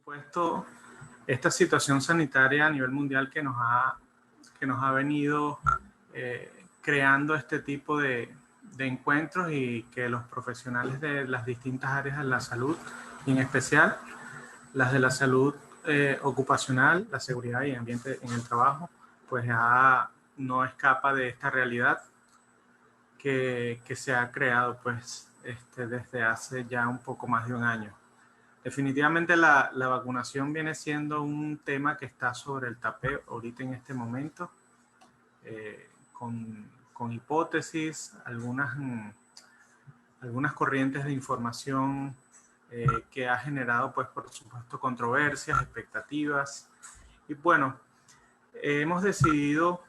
supuesto, esta situación sanitaria a nivel mundial que nos ha venido creando este tipo de encuentros, y que los profesionales de las distintas áreas de la salud, y en especial las de la salud ocupacional, la seguridad y ambiente en el trabajo, pues ya no escapa de esta realidad que se ha creado pues desde hace ya un poco más de un año. Definitivamente la vacunación viene siendo un tema que está sobre el tapete ahorita en este momento, con hipótesis, algunas corrientes de información que ha generado, pues, por supuesto, controversias, expectativas. Y bueno, hemos decidido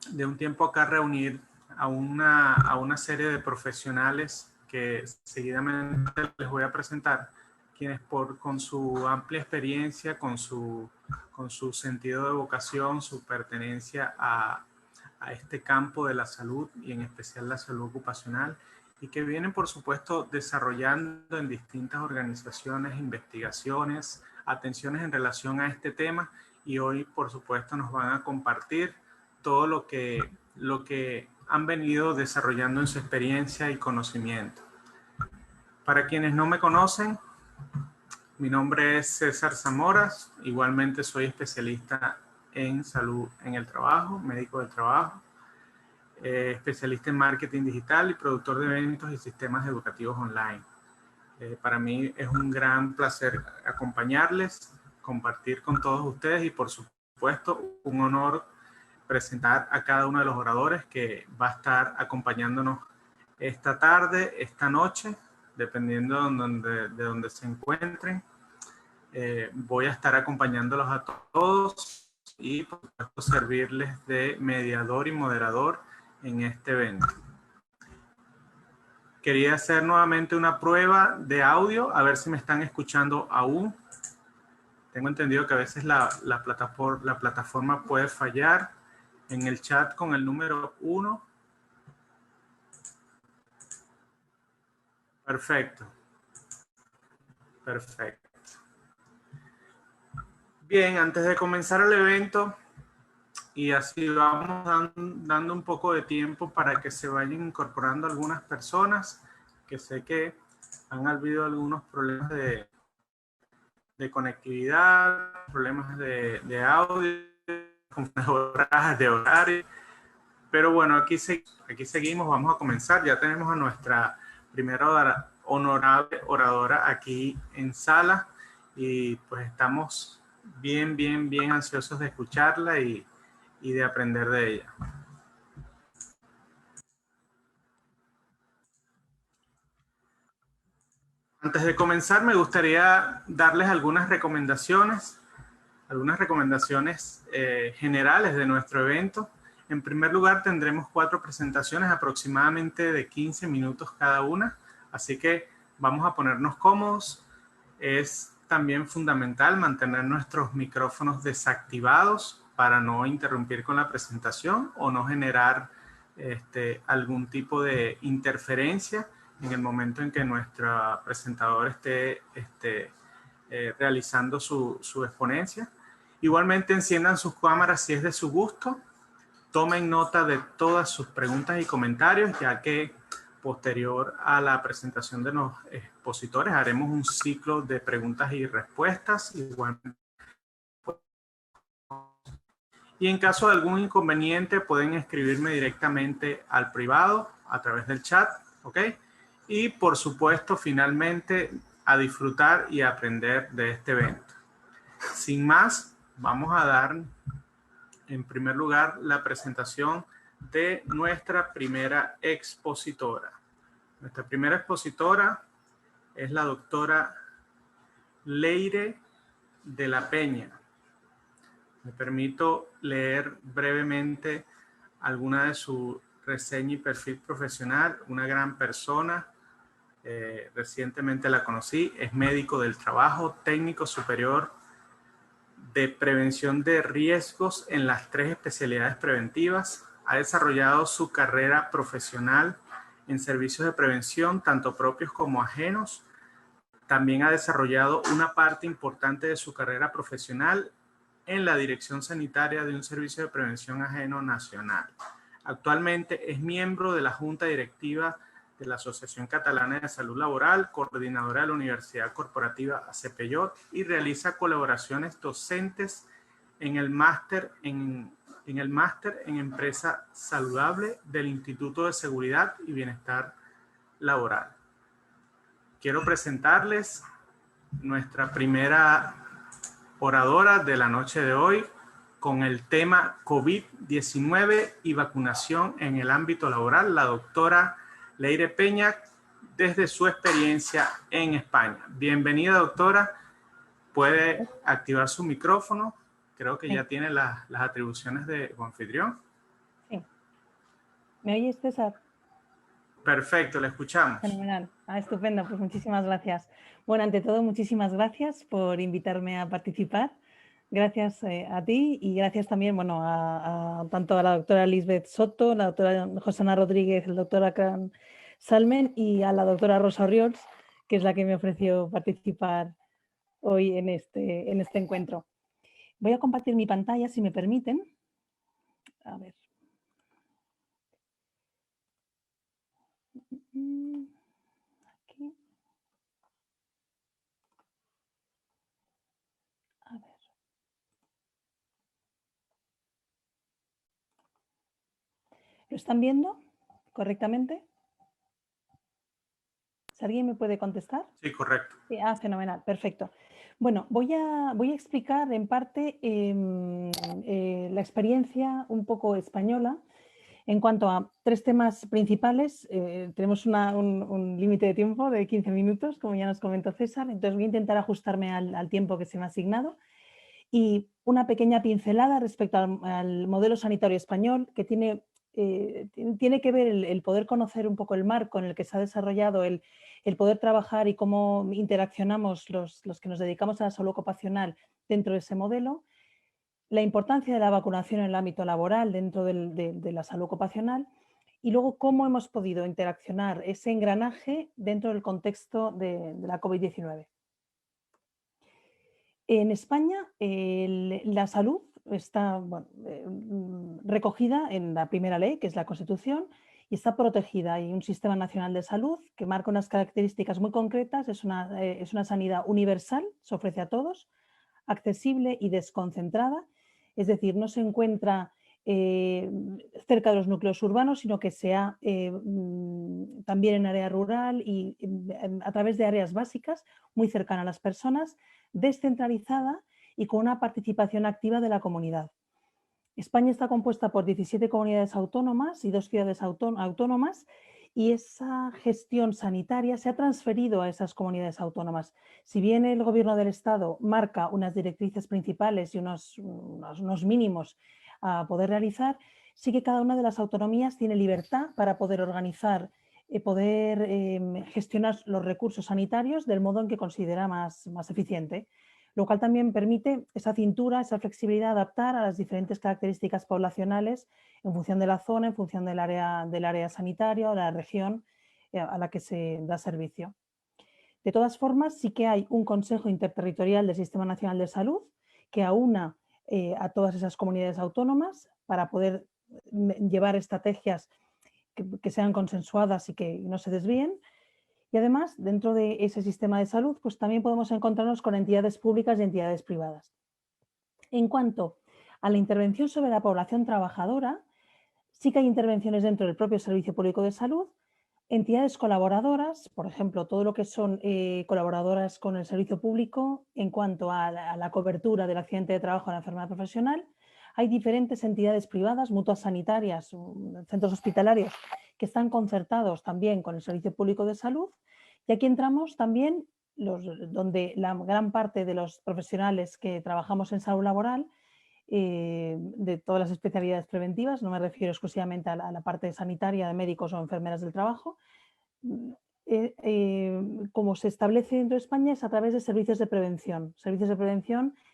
de un tiempo acá reunir a una serie de profesionales que seguidamente les voy a presentar, quienes con su amplia experiencia, con su sentido de vocación, su pertenencia a este campo de la salud, y en especial la salud ocupacional, y que vienen, por supuesto, desarrollando en distintas organizaciones investigaciones, atenciones en relación a este tema, y hoy, por supuesto, nos van a compartir todo lo que han venido desarrollando en su experiencia y conocimiento. Para quienes no me conocen, mi nombre es César Zamora, igualmente soy especialista en salud en el trabajo, médico del trabajo, especialista en marketing digital y productor de eventos y sistemas educativos online. Para mí es un gran placer acompañarles, compartir con todos ustedes, y por supuesto un honor presentar a cada uno de los oradores que va a estar acompañándonos esta tarde, esta noche, dependiendo de donde se encuentren. Voy a estar acompañándolos a todos y, por supuesto, servirles de mediador y moderador en este evento. Quería hacer nuevamente una prueba de audio, a ver si me están escuchando aún. Tengo entendido que a veces la plataforma puede fallar. En el chat con el número 1. Perfecto. Perfecto. Bien, antes de comenzar el evento, y así vamos dando un poco de tiempo para que se vayan incorporando algunas personas, que sé que han habido algunos problemas de conectividad, problemas de audio, de horario. Pero bueno, aquí seguimos, vamos a comenzar. Ya tenemos a nuestra primera honorable oradora aquí en sala, y pues estamos bien ansiosos de escucharla y de aprender de ella. Antes de comenzar, me gustaría darles algunas recomendaciones generales de nuestro evento. En primer lugar, tendremos 4 presentaciones aproximadamente de 15 minutos cada una, así que vamos a ponernos cómodos. Es también fundamental mantener nuestros micrófonos desactivados para no interrumpir con la presentación o no generar algún tipo de interferencia en el momento en que nuestro presentador esté realizando su exponencia. Igualmente, enciendan sus cámaras si es de su gusto. Tomen nota de todas sus preguntas y comentarios, ya que posterior a la presentación de los expositores haremos un ciclo de preguntas y respuestas. Y en caso de algún inconveniente, pueden escribirme directamente al privado a través del chat, ¿ok? Y por supuesto, finalmente, a disfrutar y aprender de este evento. Sin más, vamos a dar en primer lugar la presentación de nuestra primera expositora. Nuestra primera expositora es la doctora Leire de la Peña. Me permito leer brevemente alguna de su reseña y perfil profesional. Una gran persona, recientemente la conocí, es médico del trabajo, técnico superior de prevención de riesgos en las 3 especialidades preventivas. Ha desarrollado su carrera profesional en servicios de prevención, tanto propios como ajenos, También ha desarrollado una parte importante de su carrera profesional en la dirección sanitaria de un servicio de prevención ajeno nacional. Actualmente es miembro de la Junta Directiva de la Asociación Catalana de Salud Laboral, coordinadora de la Universidad Corporativa ACPJ y realiza colaboraciones docentes en el máster en Empresa Saludable del Instituto de Seguridad y Bienestar Laboral. Quiero presentarles nuestra primera oradora de la noche de hoy con el tema COVID-19 y vacunación en el ámbito laboral, la doctora Leire Peña, desde su experiencia en España. Bienvenida, doctora. Puede activar su micrófono. Creo que ya tiene las atribuciones de anfitrión. Sí. ¿Me oyes, César? Perfecto, le escuchamos. Fenomenal. Estupendo, pues muchísimas gracias. Bueno, ante todo, muchísimas gracias por invitarme a participar. Gracias a ti y gracias también, bueno, tanto a la doctora Lisbeth Soto, la doctora Josana Rodríguez, el doctor Akram Salmen y a la doctora Rosa Oriols, que es la que me ofreció participar hoy en este encuentro. Voy a compartir mi pantalla, si me permiten. A ver. Aquí. A ver. ¿Lo están viendo correctamente? ¿Si alguien me puede contestar? Sí, correcto. Sí, fenomenal, perfecto. Bueno, voy a explicar en parte la experiencia un poco española en cuanto a 3 temas principales. Tenemos un límite de tiempo de 15 minutos, como ya nos comentó César, entonces voy a intentar ajustarme al tiempo que se me ha asignado. Y una pequeña pincelada respecto al modelo sanitario español, que tiene que ver el poder conocer un poco el marco en el que se ha desarrollado, el poder trabajar y cómo interaccionamos los que nos dedicamos a la salud ocupacional dentro de ese modelo, la importancia de la vacunación en el ámbito laboral dentro de la salud ocupacional y luego cómo hemos podido interaccionar ese engranaje dentro del contexto de la COVID-19. En España la salud está recogida en la primera ley, que es la Constitución, y está protegida. Hay un sistema nacional de salud que marca unas características muy concretas. Es una sanidad universal, se ofrece a todos, accesible y desconcentrada. Es decir, no se encuentra cerca de los núcleos urbanos, sino que sea también en área rural y a través de áreas básicas, muy cercana a las personas, descentralizada y con una participación activa de la comunidad. España está compuesta por 17 comunidades autónomas y 2 ciudades autónomas y esa gestión sanitaria se ha transferido a esas comunidades autónomas. Si bien el Gobierno del Estado marca unas directrices principales y unos mínimos a poder realizar, sí que cada una de las autonomías tiene libertad para poder organizar, poder gestionar los recursos sanitarios del modo en que considera más eficiente, lo cual también permite esa cintura, esa flexibilidad, adaptar a las diferentes características poblacionales en función de la zona, en función del área sanitaria o de la región a la que se da servicio. De todas formas, sí que hay un Consejo Interterritorial del Sistema Nacional de Salud que aúna a todas esas comunidades autónomas para poder llevar estrategias que sean consensuadas y que no se desvíen. Y además, dentro de ese sistema de salud, pues también podemos encontrarnos con entidades públicas y entidades privadas. En cuanto a la intervención sobre la población trabajadora, sí que hay intervenciones dentro del propio Servicio Público de Salud, entidades colaboradoras, por ejemplo, todo lo que son colaboradoras con el servicio público en cuanto a la cobertura del accidente de trabajo o la enfermedad profesional. Hay diferentes entidades privadas, mutuas sanitarias, centros hospitalarios, que están concertados también con el Servicio Público de Salud. Y aquí entramos también donde la gran parte de los profesionales que trabajamos en salud laboral, de todas las especialidades preventivas, no me refiero exclusivamente a la parte sanitaria de médicos o enfermeras del trabajo, como se establece dentro de España es a través de servicios de prevención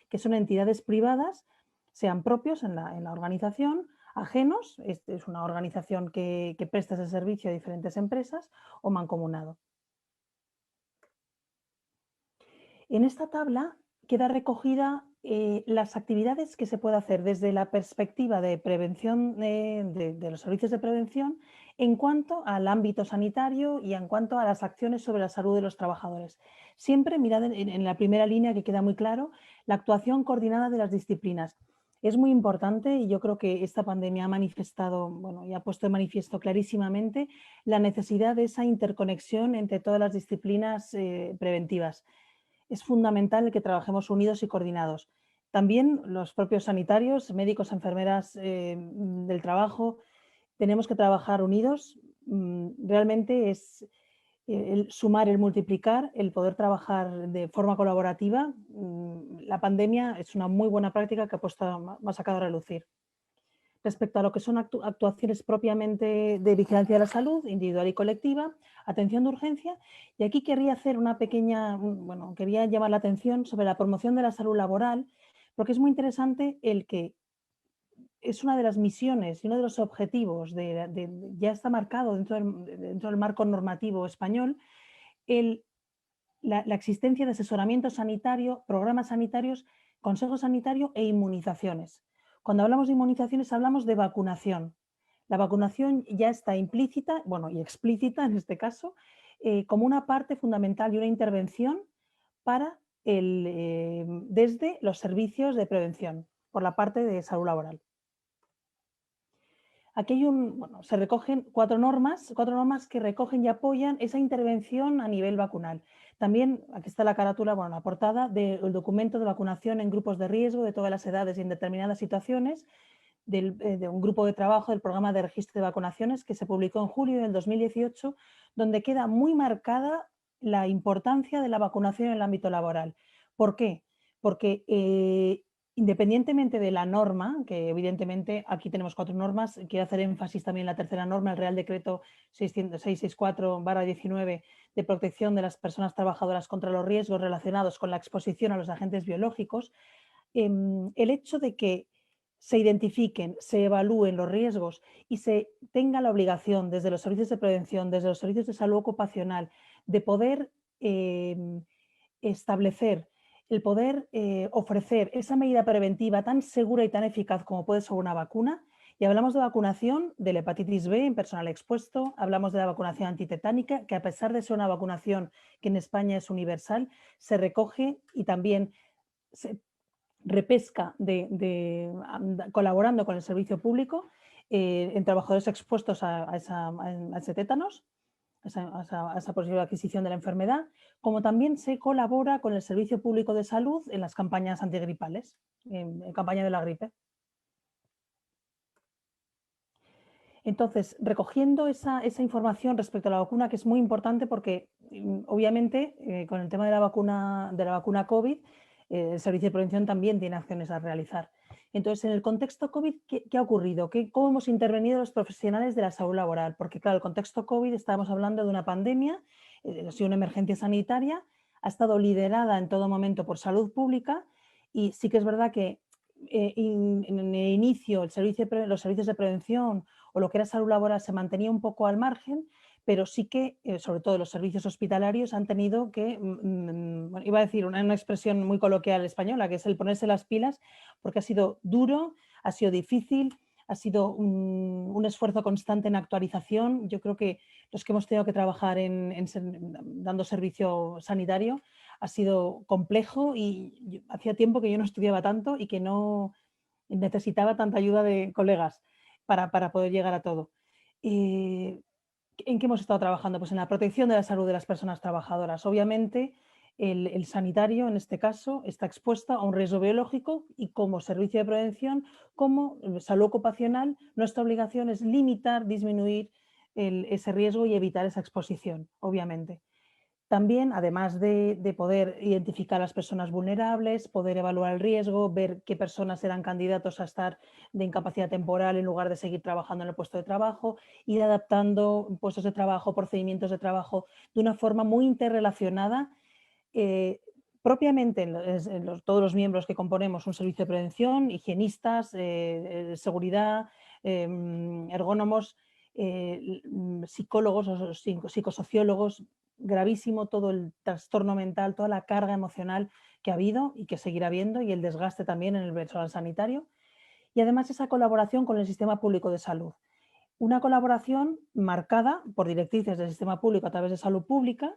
que son entidades privadas, sean propios en la organización, ajenos, es una organización que presta ese servicio a diferentes empresas o mancomunado. En esta tabla queda recogida las actividades que se puede hacer desde la perspectiva de prevención de los servicios de prevención en cuanto al ámbito sanitario y en cuanto a las acciones sobre la salud de los trabajadores. Siempre mirad en la primera línea, que queda muy claro, la actuación coordinada de las disciplinas. Es muy importante y yo creo que esta pandemia ha manifestado, bueno, y ha puesto de manifiesto clarísimamente la necesidad de esa interconexión entre todas las disciplinas preventivas. Es fundamental que trabajemos unidos y coordinados. También los propios sanitarios, médicos, enfermeras del trabajo, tenemos que trabajar unidos. Realmente es el sumar, el multiplicar, el poder trabajar de forma colaborativa. La pandemia es una muy buena práctica que ha sacado a relucir. Respecto a lo que son actuaciones propiamente de vigilancia de la salud, individual y colectiva, atención de urgencia, y aquí querría hacer quería llamar la atención sobre la promoción de la salud laboral, porque es muy interesante el que es una de las misiones y uno de los objetivos, ya está marcado dentro del marco normativo español, la existencia de asesoramiento sanitario, programas sanitarios, consejo sanitario e inmunizaciones. Cuando hablamos de inmunizaciones hablamos de vacunación. La vacunación ya está implícita, bueno, y explícita en este caso, como una parte fundamental y una intervención para desde los servicios de prevención, por la parte de salud laboral. Aquí se recogen cuatro normas que recogen y apoyan esa intervención a nivel vacunal. También, aquí está la carátula, la portada del documento de vacunación en grupos de riesgo de todas las edades y en determinadas situaciones, de un grupo de trabajo del programa de registro de vacunaciones que se publicó en julio del 2018, donde queda muy marcada la importancia de la vacunación en el ámbito laboral. ¿Por qué? Porque independientemente de la norma, que evidentemente aquí tenemos 4 normas, quiero hacer énfasis también en la tercera norma, el Real Decreto 664/19 de protección de las personas trabajadoras contra los riesgos relacionados con la exposición a los agentes biológicos. El hecho de que se identifiquen, se evalúen los riesgos y se tenga la obligación desde los servicios de prevención, desde los servicios de salud ocupacional, de poder establecer, el poder ofrecer esa medida preventiva tan segura y tan eficaz como puede ser una vacuna. Y hablamos de vacunación de la hepatitis B en personal expuesto, hablamos de la vacunación antitetánica, que a pesar de ser una vacunación que en España es universal, se recoge y también se repesca colaborando con el servicio público en trabajadores expuestos a ese tétanos, a esa posible adquisición de la enfermedad, como también se colabora con el Servicio Público de Salud en las campañas antigripales, en campaña de la gripe. Entonces, recogiendo esa información respecto a la vacuna, que es muy importante porque obviamente con el tema de la vacuna COVID, el Servicio de Prevención también tiene acciones a realizar. Entonces, en el contexto COVID, ¿qué ha ocurrido? ¿Cómo hemos intervenido los profesionales de la salud laboral? Porque claro, el contexto COVID, estábamos hablando de una pandemia, ha sido una emergencia sanitaria, ha estado liderada en todo momento por salud pública y sí que es verdad que en el inicio los servicios de prevención o lo que era salud laboral se mantenía un poco al margen, pero sí que, sobre todo los servicios hospitalarios, han tenido que, iba a decir una expresión muy coloquial española, que es el ponerse las pilas, porque ha sido duro, ha sido difícil, ha sido un esfuerzo constante en actualización. Yo creo que los que hemos tenido que trabajar dando servicio sanitario ha sido complejo y hacía tiempo que yo no estudiaba tanto y que no necesitaba tanta ayuda de colegas para poder llegar a todo. ¿En qué hemos estado trabajando? Pues en la protección de la salud de las personas trabajadoras. Obviamente, el sanitario, en este caso, está expuesto a un riesgo biológico y como servicio de prevención, como salud ocupacional, nuestra obligación es limitar, disminuir ese riesgo y evitar esa exposición, obviamente. También, además de poder identificar a las personas vulnerables, poder evaluar el riesgo, ver qué personas eran candidatos a estar de incapacidad temporal en lugar de seguir trabajando en el puesto de trabajo, ir adaptando puestos de trabajo, procedimientos de trabajo de una forma muy interrelacionada. Propiamente todos los miembros que componemos un servicio de prevención, higienistas, seguridad, ergónomos, psicólogos o psicosociólogos, gravísimo todo el trastorno mental, toda la carga emocional que ha habido y que seguirá habiendo, y el desgaste también en el personal sanitario. Y además esa colaboración con el sistema público de salud. Una colaboración marcada por directrices del sistema público a través de salud pública,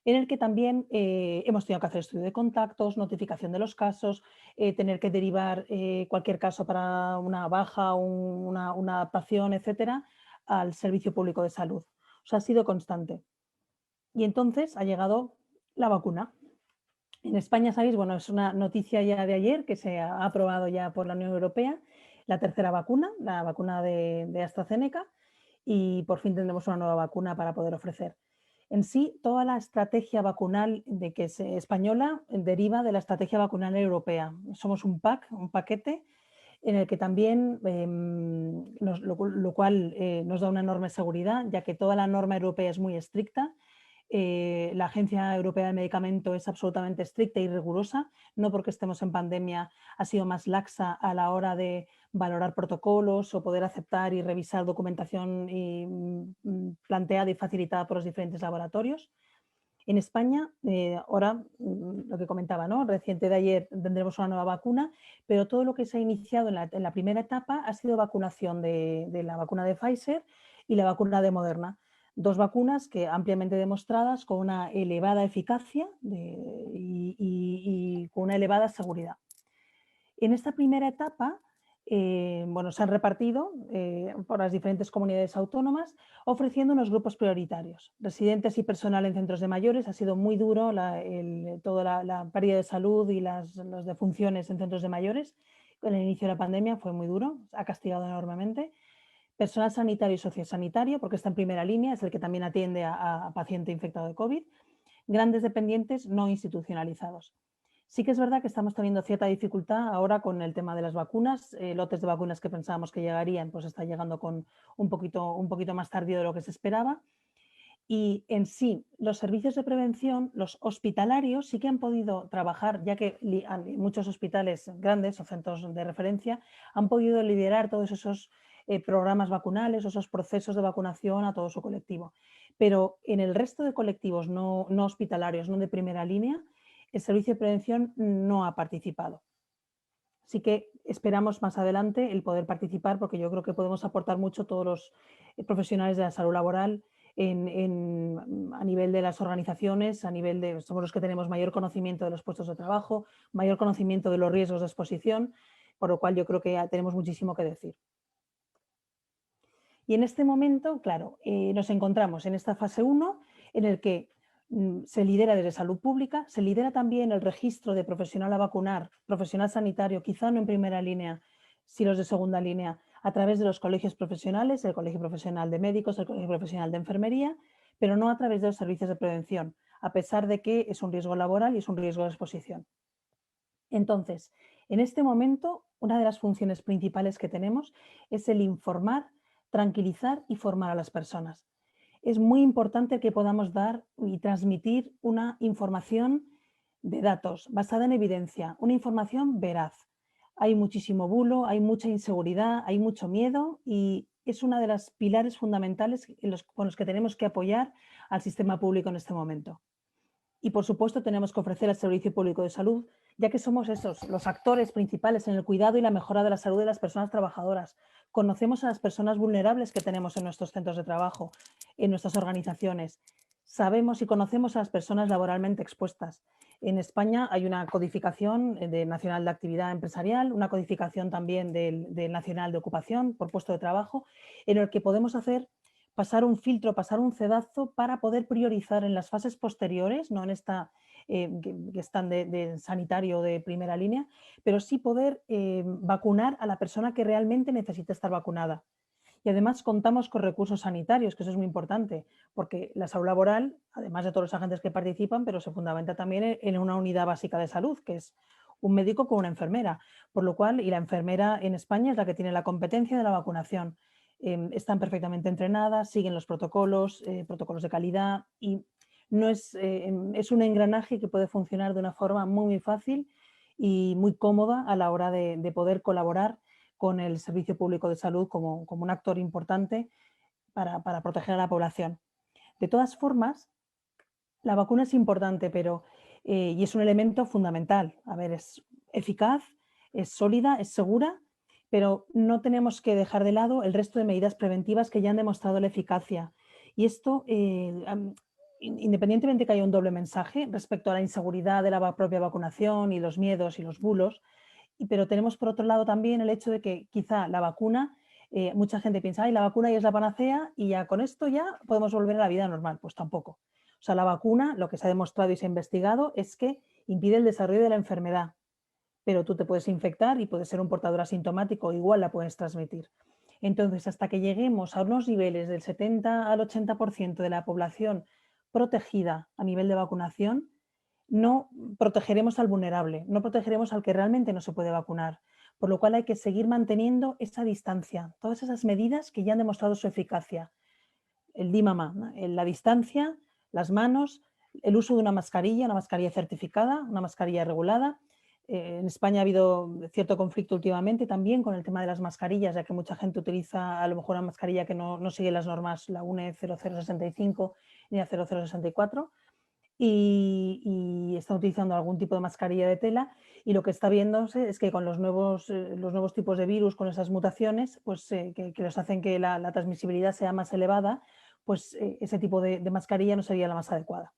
en el que también hemos tenido que hacer estudio de contactos, notificación de los casos, tener que derivar cualquier caso para una baja, una adaptación, etcétera, al servicio público de salud. O sea, ha sido constante. Y entonces ha llegado la vacuna. En España, sabéis, bueno, es una noticia ya de ayer que se ha aprobado ya por la Unión Europea la tercera vacuna, la vacuna de AstraZeneca, y por fin tendremos una nueva vacuna para poder ofrecer. En sí, toda la estrategia vacunal española deriva de la estrategia vacunal europea. Somos un pack, un paquete, en el que también, lo cual nos da una enorme seguridad, ya que toda la norma europea es muy estricta. La Agencia Europea del Medicamento es absolutamente estricta y rigurosa, no porque estemos en pandemia ha sido más laxa a la hora de valorar protocolos o poder aceptar y revisar documentación planteada y facilitada por los diferentes laboratorios. En España, ahora lo que comentaba, ¿no? Reciente de ayer tendremos una nueva vacuna, pero todo lo que se ha iniciado en la primera etapa ha sido vacunación de la vacuna de Pfizer y la vacuna de Moderna. Dos vacunas que ampliamente demostradas con una elevada eficacia y con una elevada seguridad. En esta primera etapa, bueno, se han repartido por las diferentes comunidades autónomas, ofreciendo unos grupos prioritarios. Residentes y personal en centros de mayores, ha sido muy duro toda la pérdida de salud y las defunciones en centros de mayores. En el inicio de la pandemia fue muy duro, ha castigado enormemente. Personal sanitario y sociosanitario, porque está en primera línea, es el que también atiende a paciente infectado de COVID. Grandes dependientes no institucionalizados. Sí que es verdad que estamos teniendo cierta dificultad ahora con el tema de las vacunas. Lotes de vacunas que pensábamos que llegarían, pues está llegando con un poquito más tardío de lo que se esperaba. Y en sí, los servicios de prevención, los hospitalarios, sí que han podido trabajar, ya que muchos hospitales grandes o centros de referencia han podido liderar todos esos programas vacunales, esos procesos de vacunación a todo su colectivo. Pero en el resto de colectivos no hospitalarios, no de primera línea, el servicio de prevención no ha participado. Así que esperamos más adelante el poder participar, porque yo creo que podemos aportar mucho todos los profesionales de la salud laboral a nivel de las organizaciones, a nivel de, somos los que tenemos mayor conocimiento de los puestos de trabajo, mayor conocimiento de los riesgos de exposición, por lo cual yo creo que tenemos muchísimo que decir. Y en este momento, claro, nos encontramos en esta fase 1 en el que se lidera desde salud pública, se lidera también el registro de profesional a vacunar, profesional sanitario, quizá no en primera línea, si los de segunda línea, a través de los colegios profesionales, el Colegio Profesional de Médicos, el Colegio Profesional de Enfermería, pero no a través de los servicios de prevención, a pesar de que es un riesgo laboral y es un riesgo de exposición. Entonces, en este momento, una de las funciones principales que tenemos es el informar, tranquilizar y formar a las personas. Es muy importante que podamos dar y transmitir una información de datos basada en evidencia, una información veraz. Hay muchísimo bulo, hay mucha inseguridad, hay mucho miedo y es una de las pilares fundamentales con los que tenemos que apoyar al sistema público en este momento. Y por supuesto tenemos que ofrecer el servicio público de salud, ya que somos los actores principales en el cuidado y la mejora de la salud de las personas trabajadoras. Conocemos a las personas vulnerables que tenemos en nuestros centros de trabajo, en nuestras organizaciones. Sabemos y conocemos a las personas laboralmente expuestas. En España hay una codificación nacional de actividad empresarial, una codificación también del nacional de ocupación por puesto de trabajo, en el que podemos pasar un filtro, pasar un cedazo para poder priorizar en las fases posteriores, no en esta que están de sanitario de primera línea, pero sí poder vacunar a la persona que realmente necesita estar vacunada. Y además contamos con recursos sanitarios, que eso es muy importante, porque la salud laboral, además de todos los agentes que participan, pero se fundamenta también en una unidad básica de salud, que es un médico con una enfermera, por lo cual, y la enfermera en España es la que tiene la competencia de la vacunación. Están perfectamente entrenadas, siguen los protocolos de calidad y no es un engranaje que puede funcionar de una forma muy fácil y muy cómoda a la hora de poder colaborar con el Servicio Público de Salud como un actor importante para proteger a la población. De todas formas, La vacuna es importante, pero, y es un elemento fundamental. A ver, es eficaz, es sólida, es segura, pero no tenemos que dejar de lado el resto de medidas preventivas que ya han demostrado la eficacia. Y esto, independientemente que haya un doble mensaje respecto a la inseguridad de la propia vacunación y los miedos y los bulos, pero tenemos por otro lado también el hecho de que quizá la vacuna, mucha gente piensa, ay, la vacuna ya es la panacea y ya con esto ya podemos volver a la vida normal. Pues tampoco. O sea, la vacuna, lo que se ha demostrado y se ha investigado es que impide el desarrollo de la enfermedad, pero tú te puedes infectar y puedes ser un portador asintomático, igual la puedes transmitir. Entonces, hasta que lleguemos a unos niveles del 70 al 80% de la población protegida a nivel de vacunación, no protegeremos al vulnerable, no protegeremos al que realmente no se puede vacunar, por lo cual hay que seguir manteniendo esa distancia, todas esas medidas que ya han demostrado su eficacia. El DIMAMA, la distancia, las manos, el uso de una mascarilla certificada, una mascarilla regulada. En España ha habido cierto conflicto últimamente también con el tema de las mascarillas, ya que mucha gente utiliza a lo mejor una mascarilla que no sigue las normas, la UNE 0065 ni la 0064. Y están utilizando algún tipo de mascarilla de tela, y lo que está viéndose es que con los nuevos tipos de virus, con esas mutaciones, pues que los hacen que la transmisibilidad sea más elevada, pues ese tipo de mascarilla no sería la más adecuada.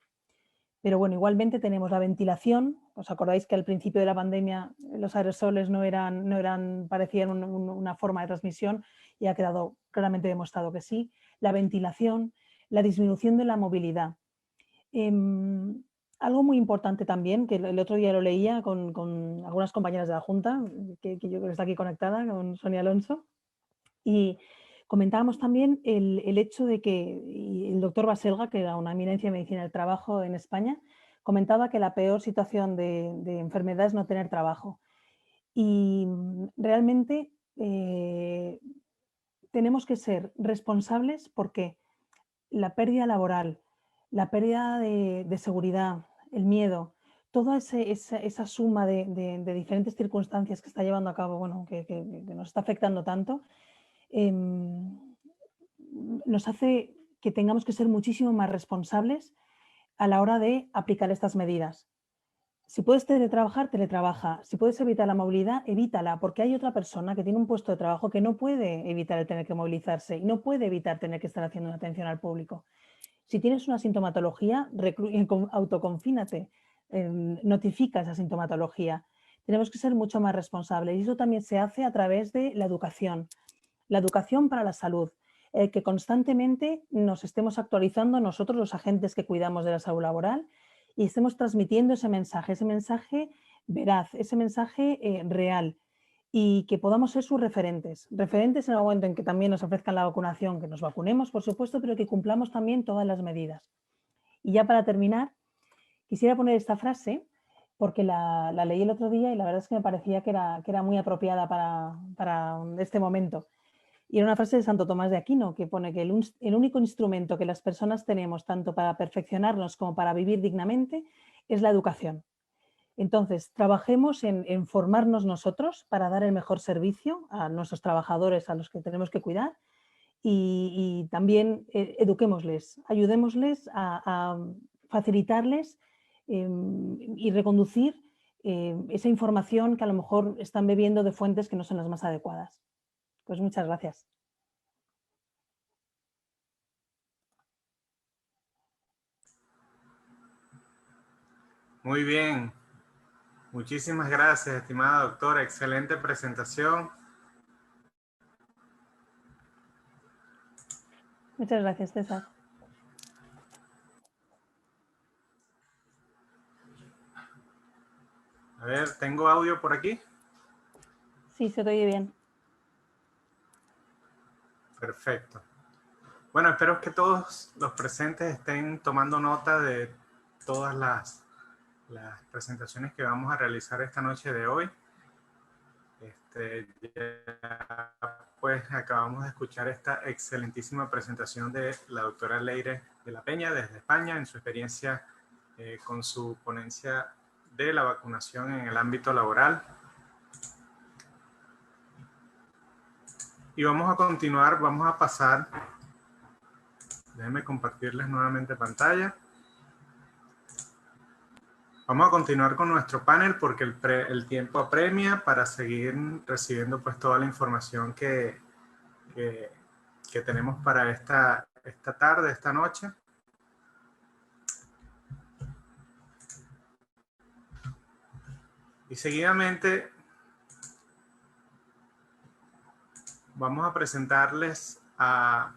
Pero bueno, igualmente tenemos la ventilación. ¿Os acordáis que al principio de la pandemia los aerosoles parecían una forma de transmisión? Y ha quedado claramente demostrado que sí. La ventilación, la disminución de la movilidad. Algo muy importante también, que el otro día lo leía con algunas compañeras de la Junta, que yo creo que está aquí conectada, con Sonia Alonso, y comentábamos también el hecho de que el doctor Baselga, que era una eminencia en medicina del trabajo en España, comentaba que la peor situación de enfermedad es no tener trabajo. Y realmente tenemos que ser responsables porque la pérdida laboral, la pérdida de seguridad, el miedo, toda esa suma de diferentes circunstancias que está llevando a cabo, bueno, que nos está afectando tanto, nos hace que tengamos que ser muchísimo más responsables a la hora de aplicar estas medidas. Si puedes teletrabajar, teletrabaja. Si puedes evitar la movilidad, evítala, porque hay otra persona que tiene un puesto de trabajo que no puede evitar el tener que movilizarse y no puede evitar tener que estar haciendo una atención al público. Si tienes una sintomatología, autoconfínate, notifica esa sintomatología. Tenemos que ser mucho más responsables y eso también se hace a través de la educación para la salud, que constantemente nos estemos actualizando nosotros, los agentes que cuidamos de la salud laboral, y estemos transmitiendo ese mensaje veraz, ese mensaje real, y que podamos ser sus referentes en el momento en que también nos ofrezcan la vacunación, que nos vacunemos, por supuesto, pero que cumplamos también todas las medidas. Y ya para terminar, quisiera poner esta frase, porque la leí el otro día y la verdad es que me parecía que era muy apropiada para este momento. Y era una frase de Santo Tomás de Aquino que pone que el único instrumento que las personas tenemos tanto para perfeccionarnos como para vivir dignamente es la educación. Entonces, trabajemos en formarnos nosotros para dar el mejor servicio a nuestros trabajadores, a los que tenemos que cuidar, y también eduquémosles, ayudémosles a facilitarles y reconducir esa información que a lo mejor están bebiendo de fuentes que no son las más adecuadas. Pues muchas gracias. Muy bien. Muchísimas gracias, estimada doctora. Excelente presentación. Muchas gracias, César. A ver, ¿tengo audio por aquí? Sí, se te oye bien. Perfecto. Bueno, espero que todos los presentes estén tomando nota de todas las presentaciones que vamos a realizar esta noche de hoy. Ya, pues acabamos de escuchar esta excelentísima presentación de la doctora Leire de la Peña desde España en su experiencia con su ponencia de la vacunación en el ámbito laboral. Y vamos a continuar, vamos a pasar, déjenme compartirles nuevamente pantalla. Vamos a continuar con nuestro panel porque el tiempo apremia para seguir recibiendo pues toda la información que tenemos para esta tarde, esta noche. Y seguidamente vamos a presentarles a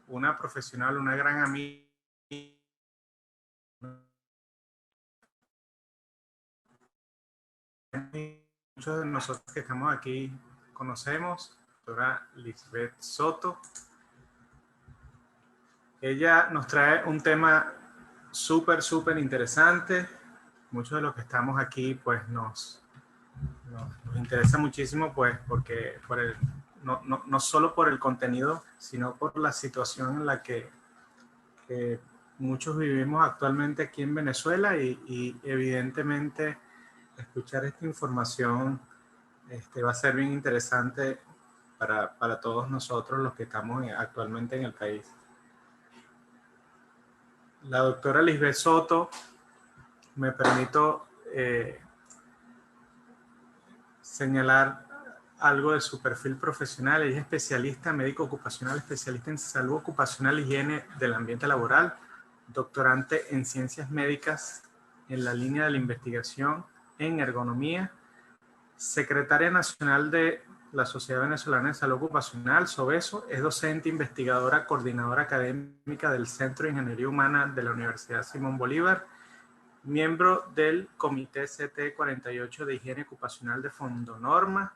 una profesional, una gran amiga. Muchos de nosotros que estamos aquí conocemos, doctora Lisbeth Soto. Ella nos trae un tema súper interesante. Muchos de los que estamos aquí pues nos interesa muchísimo pues porque no solo por el contenido, sino por la situación en la que muchos vivimos actualmente aquí en Venezuela y evidentemente escuchar esta información va a ser bien interesante para todos nosotros los que estamos actualmente en el país. La doctora Lisbeth Soto, me permito señalar algo de su perfil profesional. Ella es especialista, médico ocupacional, especialista en salud ocupacional, higiene del ambiente laboral, doctorante en ciencias médicas en la línea de la investigación en ergonomía, secretaria nacional de la Sociedad Venezolana de Salud Ocupacional, SOVESO, es docente, investigadora, coordinadora académica del Centro de Ingeniería Humana de la Universidad Simón Bolívar, miembro del Comité CT48 de Higiene Ocupacional de Fondonorma,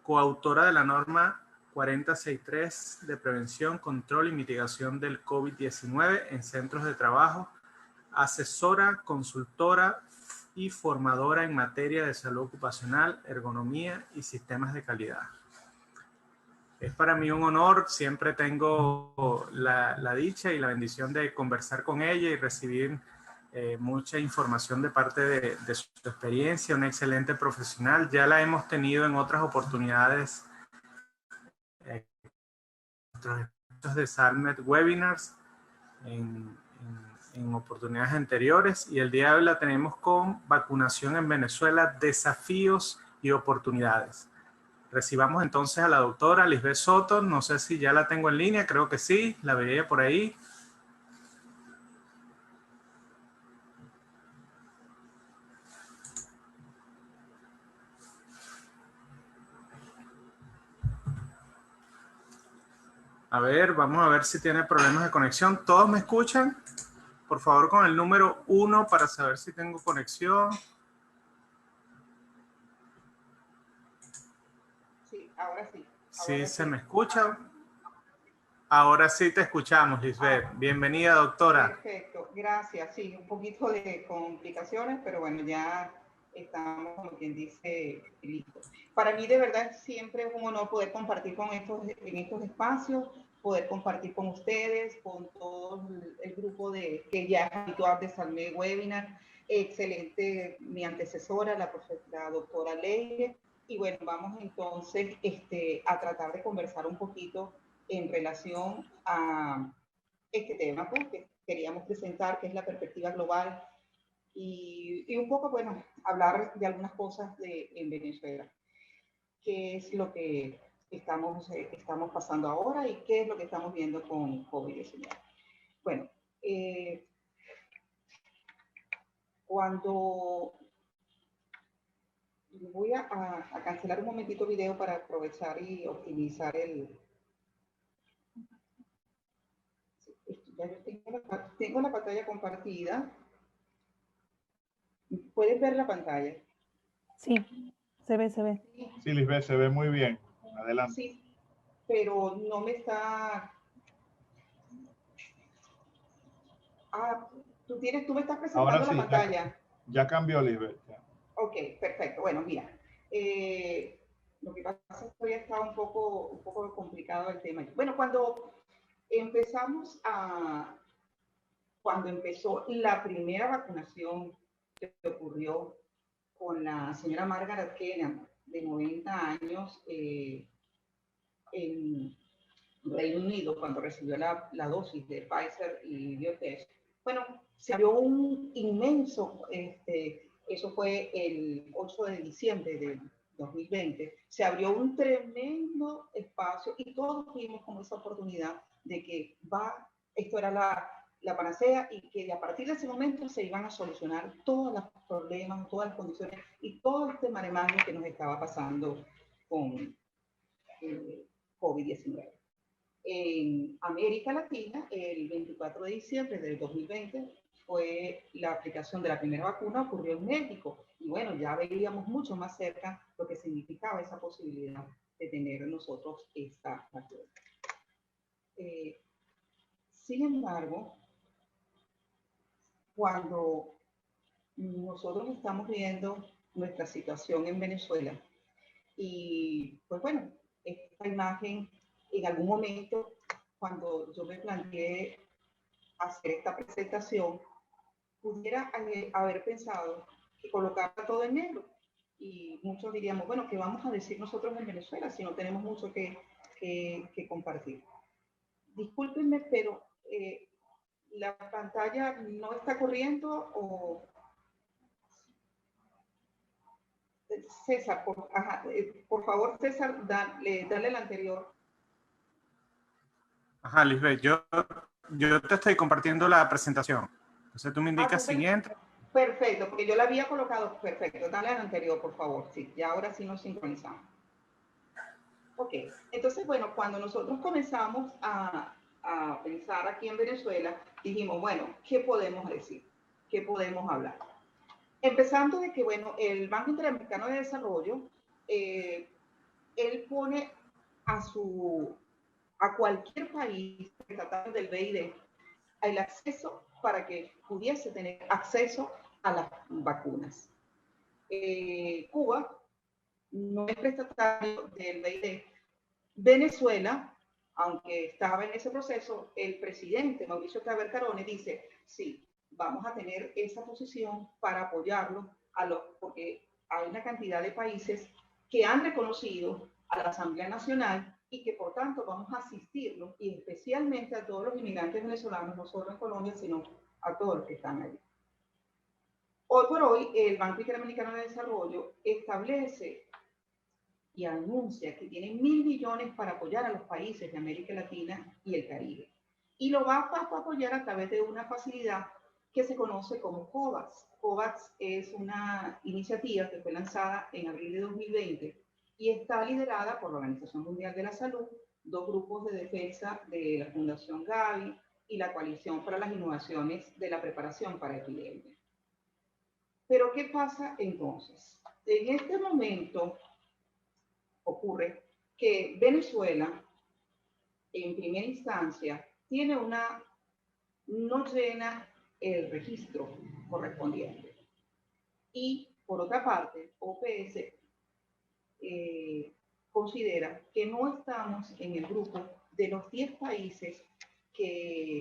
coautora de la norma 4063 de prevención, control y mitigación del COVID-19 en centros de trabajo, asesora, consultora y formadora en materia de salud ocupacional, ergonomía y sistemas de calidad. Es para mí un honor, siempre tengo la dicha y la bendición de conversar con ella y recibir mucha información de parte de su experiencia, una excelente profesional. Ya la hemos tenido en otras oportunidades, nuestros de SALMED Webinars, en oportunidades anteriores, y el día de hoy la tenemos con vacunación en Venezuela, desafíos y oportunidades. Recibamos entonces a la doctora Lisbeth Soto. No sé si ya la tengo en línea, creo que sí, la veía por ahí. A ver, vamos a ver si tiene problemas de conexión. ¿Todos me escuchan? Por favor, con el número 1 para saber si tengo conexión. Sí, ahora sí. Sí, se me escucha. Ahora sí te escuchamos, Lisbeth. Bienvenida, doctora. Perfecto, gracias. Sí, un poquito de complicaciones, pero bueno, ya estamos, como quien dice, listos. Para mí, de verdad, siempre es un honor poder compartir en estos espacios, poder compartir con ustedes, con todo el grupo que ya es habitual de Salme Webinar. Excelente, mi antecesora, la doctora Leire. Y bueno, vamos entonces a tratar de conversar un poquito en relación a este tema pues, que queríamos presentar, que es la perspectiva global, y un poco, bueno, hablar de algunas cosas en Venezuela. ¿Qué es lo que estamos pasando ahora y qué es lo que estamos viendo con COVID-19? Bueno, cuando voy a cancelar un momentito video para aprovechar y optimizar ya tengo la pantalla compartida. ¿Puedes ver la pantalla? Sí, se ve. Sí, Lisbeth, se ve muy bien. Adelante. Sí, pero no me está... tú me estás presentando Ahora sí, la pantalla. ya cambió, Lisbeth. Ok, perfecto. Bueno, mira, lo que pasa es que hoy está un poco complicado el tema. Bueno, cuando empezó la primera vacunación que ocurrió con la señora Margaret Keenan, de 90 años, en Reino Unido, cuando recibió la dosis de Pfizer y BioNTech, bueno, se abrió un inmenso, eso fue el 8 de diciembre del 2020, se abrió un tremendo espacio y todos tuvimos como esa oportunidad de que esto era la panacea y que a partir de ese momento se iban a solucionar todos los problemas, todas las condiciones y todo este maremagno que nos estaba pasando con COVID-19. En América Latina, el 24 de diciembre del 2020, fue la aplicación de la primera vacuna, ocurrió en México. Y bueno, ya veíamos mucho más cerca lo que significaba esa posibilidad de tener nosotros esta vacuna. Sin embargo, cuando nosotros estamos viendo nuestra situación en Venezuela, y pues bueno, esta imagen en algún momento, cuando yo me planteé hacer esta presentación, pudiera haber pensado que colocarla todo en negro. Y muchos diríamos, bueno, ¿qué vamos a decir nosotros en Venezuela si no tenemos mucho que compartir? Discúlpenme, pero la pantalla no está corriendo o... César, por favor, César, dale el anterior. Ajá, Lisbeth, yo te estoy compartiendo la presentación. Entonces tú me indicas siguiente. Perfecto, porque yo la había colocado. Perfecto, dale al anterior, por favor. Sí, ya ahora sí nos sincronizamos. Ok, entonces, bueno, cuando nosotros comenzamos a pensar aquí en Venezuela, dijimos, bueno, ¿qué podemos decir? ¿Qué podemos hablar? Empezando de que, bueno, el Banco Interamericano de Desarrollo, él pone a cualquier país tratado del BID el acceso para que pudiese tener acceso a las vacunas. Cuba no es prestatario del BID. Venezuela, aunque estaba en ese proceso, el presidente Mauricio Claver Carone dice, sí, vamos a tener esa posición para apoyarlo, porque hay una cantidad de países que han reconocido a la Asamblea Nacional y que por tanto vamos a asistirlo, y especialmente a todos los inmigrantes venezolanos, no solo en Colombia, sino a todos los que están allí. Hoy por hoy, el Banco Interamericano de Desarrollo establece y anuncia que tiene 1.000 millones para apoyar a los países de América Latina y el Caribe. Y lo va a apoyar a través de una facilidad que se conoce como COVAX. COVAX es una iniciativa que fue lanzada en abril de 2020 y está liderada por la Organización Mundial de la Salud, dos grupos de defensa de la Fundación Gavi y la Coalición para las Innovaciones de la Preparación para Epidemias. Pero, ¿qué pasa entonces? En este momento ocurre que Venezuela, en primera instancia, no llena el registro correspondiente. Y, por otra parte, OPS considera que no estamos en el grupo de los 10 países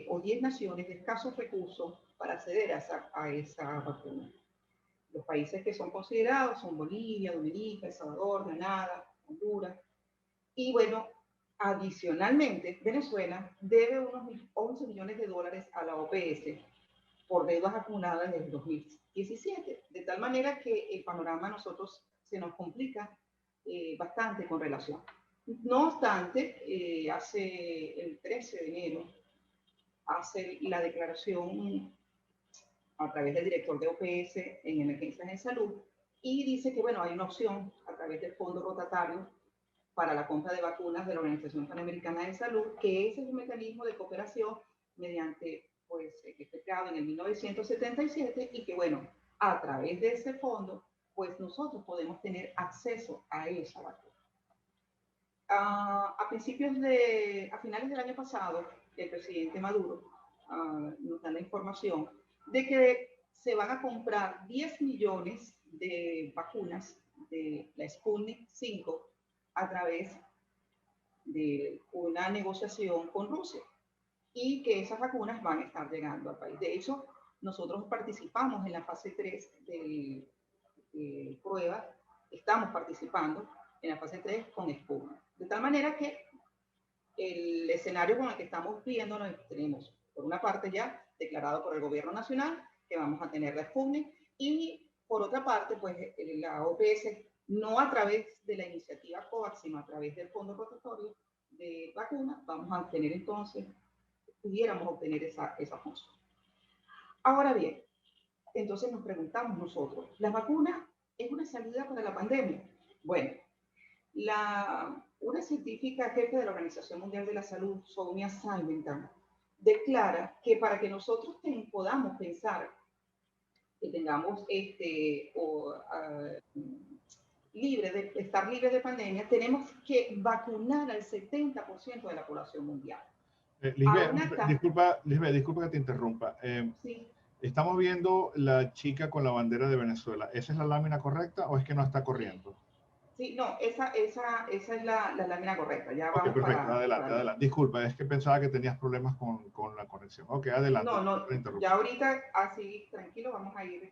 o 10 naciones de escasos recursos para acceder a esa vacuna. Los países que son considerados son Bolivia, Dominica, El Salvador, Granada, Honduras. Y bueno, adicionalmente, Venezuela debe unos 11 millones de dólares a la OPS por deudas acumuladas desde 2017. De tal manera que el panorama a nosotros se nos complica bastante con relación. No obstante, hace el 13 de enero, hace la declaración a través del director de OPS en emergencias en salud y dice que, bueno, hay una opción a través del fondo rotatorio para la compra de vacunas de la Organización Panamericana de Salud, que ese es un mecanismo de cooperación mediante, pues, que fue creado en el 1977 y que, bueno, a través de ese fondo, pues nosotros podemos tener acceso a esa vacuna. A finales del año pasado, el presidente Maduro nos da la información de que se van a comprar 10 millones de vacunas de la Sputnik 5 a través de una negociación con Rusia y que esas vacunas van a estar llegando al país. De hecho, nosotros participamos en la fase 3 de pruebas, estamos participando en la fase 3 con Sputnik. De tal manera que el escenario con el que estamos viendo, tenemos por una parte ya declarado por el gobierno nacional, que vamos a tener la Sputnik, y por otra parte, pues la OPS, no a través de la iniciativa COVAX, sino a través del Fondo Rotatorio de Vacunas, vamos a obtener entonces, pudiéramos obtener esa función. Ahora bien, entonces nos preguntamos nosotros, ¿la vacuna es una salida para la pandemia? Bueno, una científica jefe de la Organización Mundial de la Salud, Soumya Swaminathan, declara que para que nosotros podamos pensar que tengamos estar libres de pandemia, tenemos que vacunar al 70% de la población mundial. Lisbeth, disculpa que te interrumpa. Sí. Estamos viendo la chica con la bandera de Venezuela. ¿Esa es la lámina correcta o es que no está corriendo? Sí, no, esa es la lámina correcta. Ya Ok, vamos perfecto, adelante. Disculpa, es que pensaba que tenías problemas con la corrección. Ok, adelante. No, ya ahorita así, tranquilo, vamos a ir.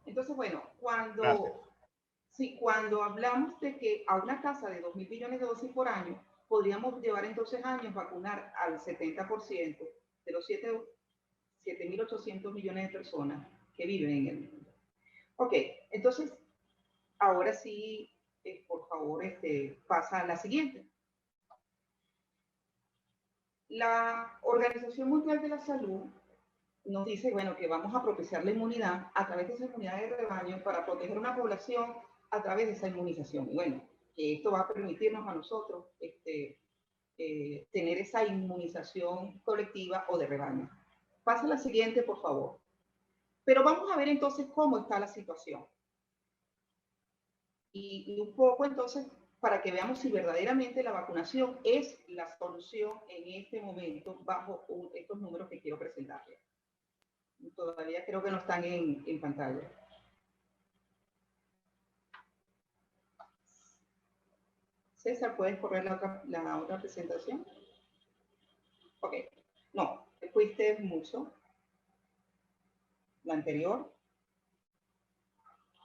Entonces, bueno, cuando hablamos de que a una tasa de 2.000 billones de dosis por año, podríamos llevar en 12 años vacunar al 70% de los 7.800 millones de personas que viven en el mundo. Ok, entonces, ahora sí, por favor, pasa a la siguiente. La Organización Mundial de la Salud nos dice, bueno, que vamos a propiciar la inmunidad a través de esa inmunidad de rebaño para proteger una población a través de esa inmunización. Y bueno, que esto va a permitirnos a nosotros tener esa inmunización colectiva o de rebaño. Pasa la siguiente, por favor. Pero vamos a ver entonces cómo está la situación. Y un poco entonces, para que veamos si verdaderamente la vacunación es la solución en este momento bajo estos números que quiero presentarles. Todavía creo que no están en pantalla. César, ¿puedes correr la otra presentación? Ok. No, te fuiste mucho. La anterior.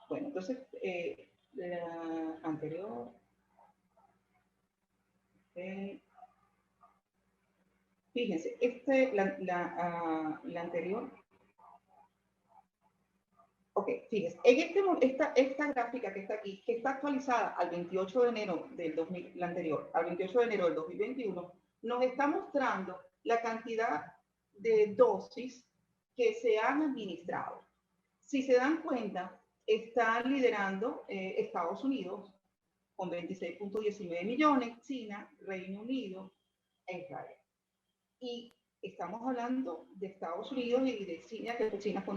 Bueno, entonces, la anterior. Fíjense, la anterior. Ok, fíjense, en esta gráfica que está aquí, que está actualizada al 28 de enero del 2000, la anterior, al 28 de enero del 2021, nos está mostrando la cantidad de dosis que se han administrado. Si se dan cuenta, está liderando Estados Unidos con 26.19 millones, China, Reino Unido e Israel. Y estamos hablando de Estados Unidos y de China, que China fue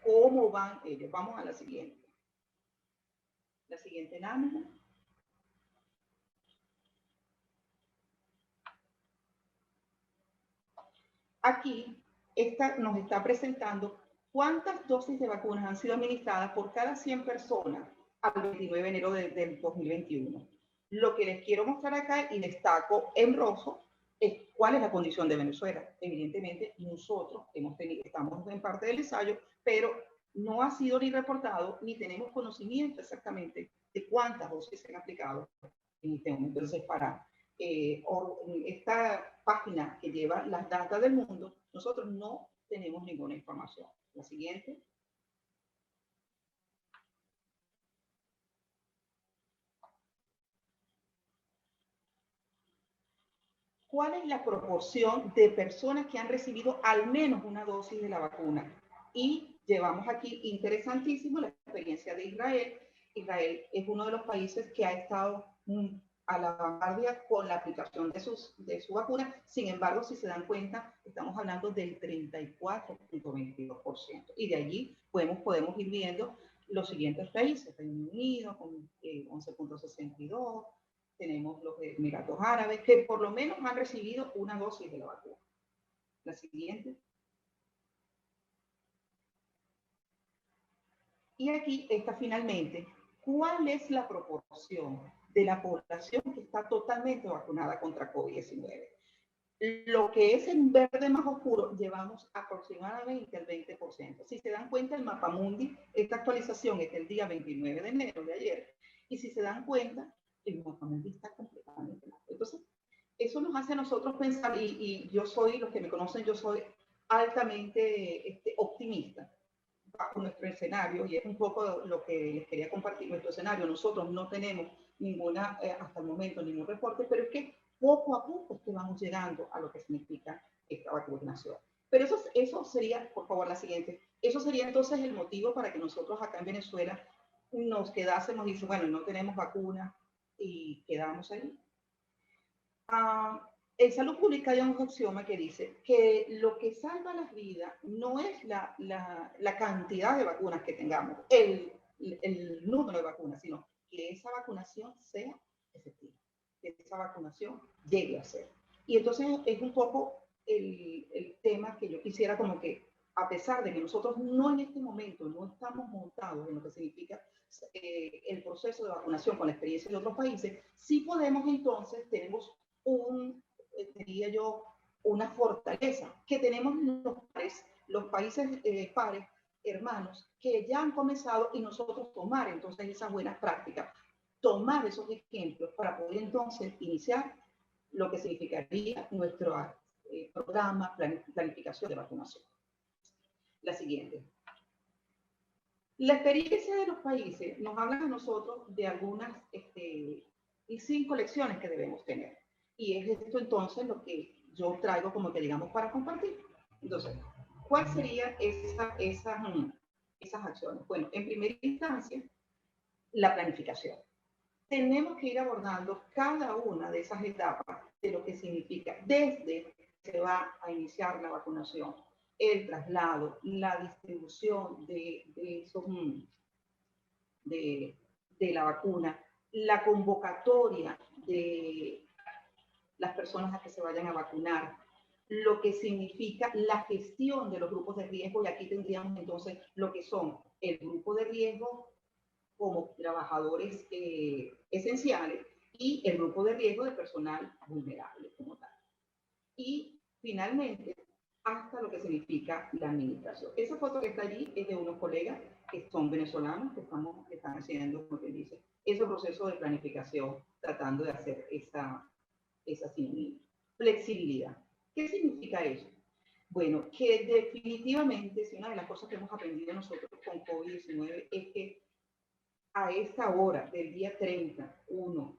¿cómo van ellos? Vamos a la siguiente. La siguiente lámina. Aquí nos está presentando cuántas dosis de vacunas han sido administradas por cada 100 personas al 29 de enero del 2021. Lo que les quiero mostrar acá y destaco en rojo es cuál es la condición de Venezuela. Evidentemente, nosotros estamos en parte del ensayo, pero no ha sido ni reportado ni tenemos conocimiento exactamente de cuántas dosis se han aplicado en este momento. Entonces, para esta página que lleva las datas del mundo, nosotros no tenemos ninguna información. La siguiente. ¿Cuál es la proporción de personas que han recibido al menos una dosis de la vacuna? Y llevamos aquí, interesantísimo, la experiencia de Israel. Israel es uno de los países que ha estado a la vanguardia con la aplicación de su vacuna. Sin embargo, si se dan cuenta, estamos hablando del 34.22%. Y de allí podemos ir viendo los siguientes países. Reino Unido con 11.62%. Tenemos los Emiratos Árabes, que por lo menos han recibido una dosis de la vacuna. La siguiente. Y aquí está finalmente, ¿cuál es la proporción de la población que está totalmente vacunada contra COVID-19? Lo que es en verde más oscuro, llevamos aproximadamente el 20%. Si se dan cuenta, el Mapamundi, esta actualización es del día 29 de enero de ayer, y si se dan cuenta, el Mapamundi está completamente blanco. Entonces, eso nos hace a nosotros pensar, y yo soy, los que me conocen, yo soy altamente optimista bajo nuestro escenario, y es un poco lo que les quería compartir. Nuestro escenario, nosotros no tenemos ninguna, hasta el momento, ningún reporte, pero es que poco a poco es que vamos llegando a lo que significa esta vacunación. Pero eso sería, por favor, la siguiente, eso sería entonces el motivo para que nosotros acá en Venezuela nos quedásemos y dice, bueno, no tenemos vacuna y quedamos ahí. En salud pública hay un axioma que dice que lo que salva las vidas no es la cantidad de vacunas que tengamos, el número de vacunas, sino que esa vacunación sea efectiva, que esa vacunación llegue a ser. Y entonces es un poco el tema que yo quisiera como que, a pesar de que nosotros no en este momento no estamos montados en lo que significa el proceso de vacunación con la experiencia de otros países, sí podemos entonces, tenemos diría yo, una fortaleza que tenemos los países pares, hermanos, que ya han comenzado y nosotros tomar entonces esas buenas prácticas, tomar esos ejemplos para poder entonces iniciar lo que significaría nuestro programa, planificación de vacunación. La siguiente. La experiencia de los países nos habla a nosotros de algunas 5 lecciones que debemos tener. Y es esto entonces lo que yo traigo como que digamos para compartir. Entonces, ¿cuál sería esas acciones? Bueno, en primera instancia, la planificación. Tenemos que ir abordando cada una de esas etapas de lo que significa desde que se va a iniciar la vacunación, el traslado, la distribución de la vacuna, la convocatoria de las personas a que se vayan a vacunar, lo que significa la gestión de los grupos de riesgo, y aquí tendríamos entonces lo que son el grupo de riesgo como trabajadores esenciales y el grupo de riesgo de personal vulnerable como tal. Y finalmente, hasta lo que significa la administración. Esa foto que está allí es de unos colegas que son venezolanos, que están haciendo, como te dice, ese proceso de planificación, tratando de hacer esa flexibilidad. ¿Qué significa eso? Bueno, que definitivamente, si una de las cosas que hemos aprendido nosotros con COVID-19 es que a esta hora del día 31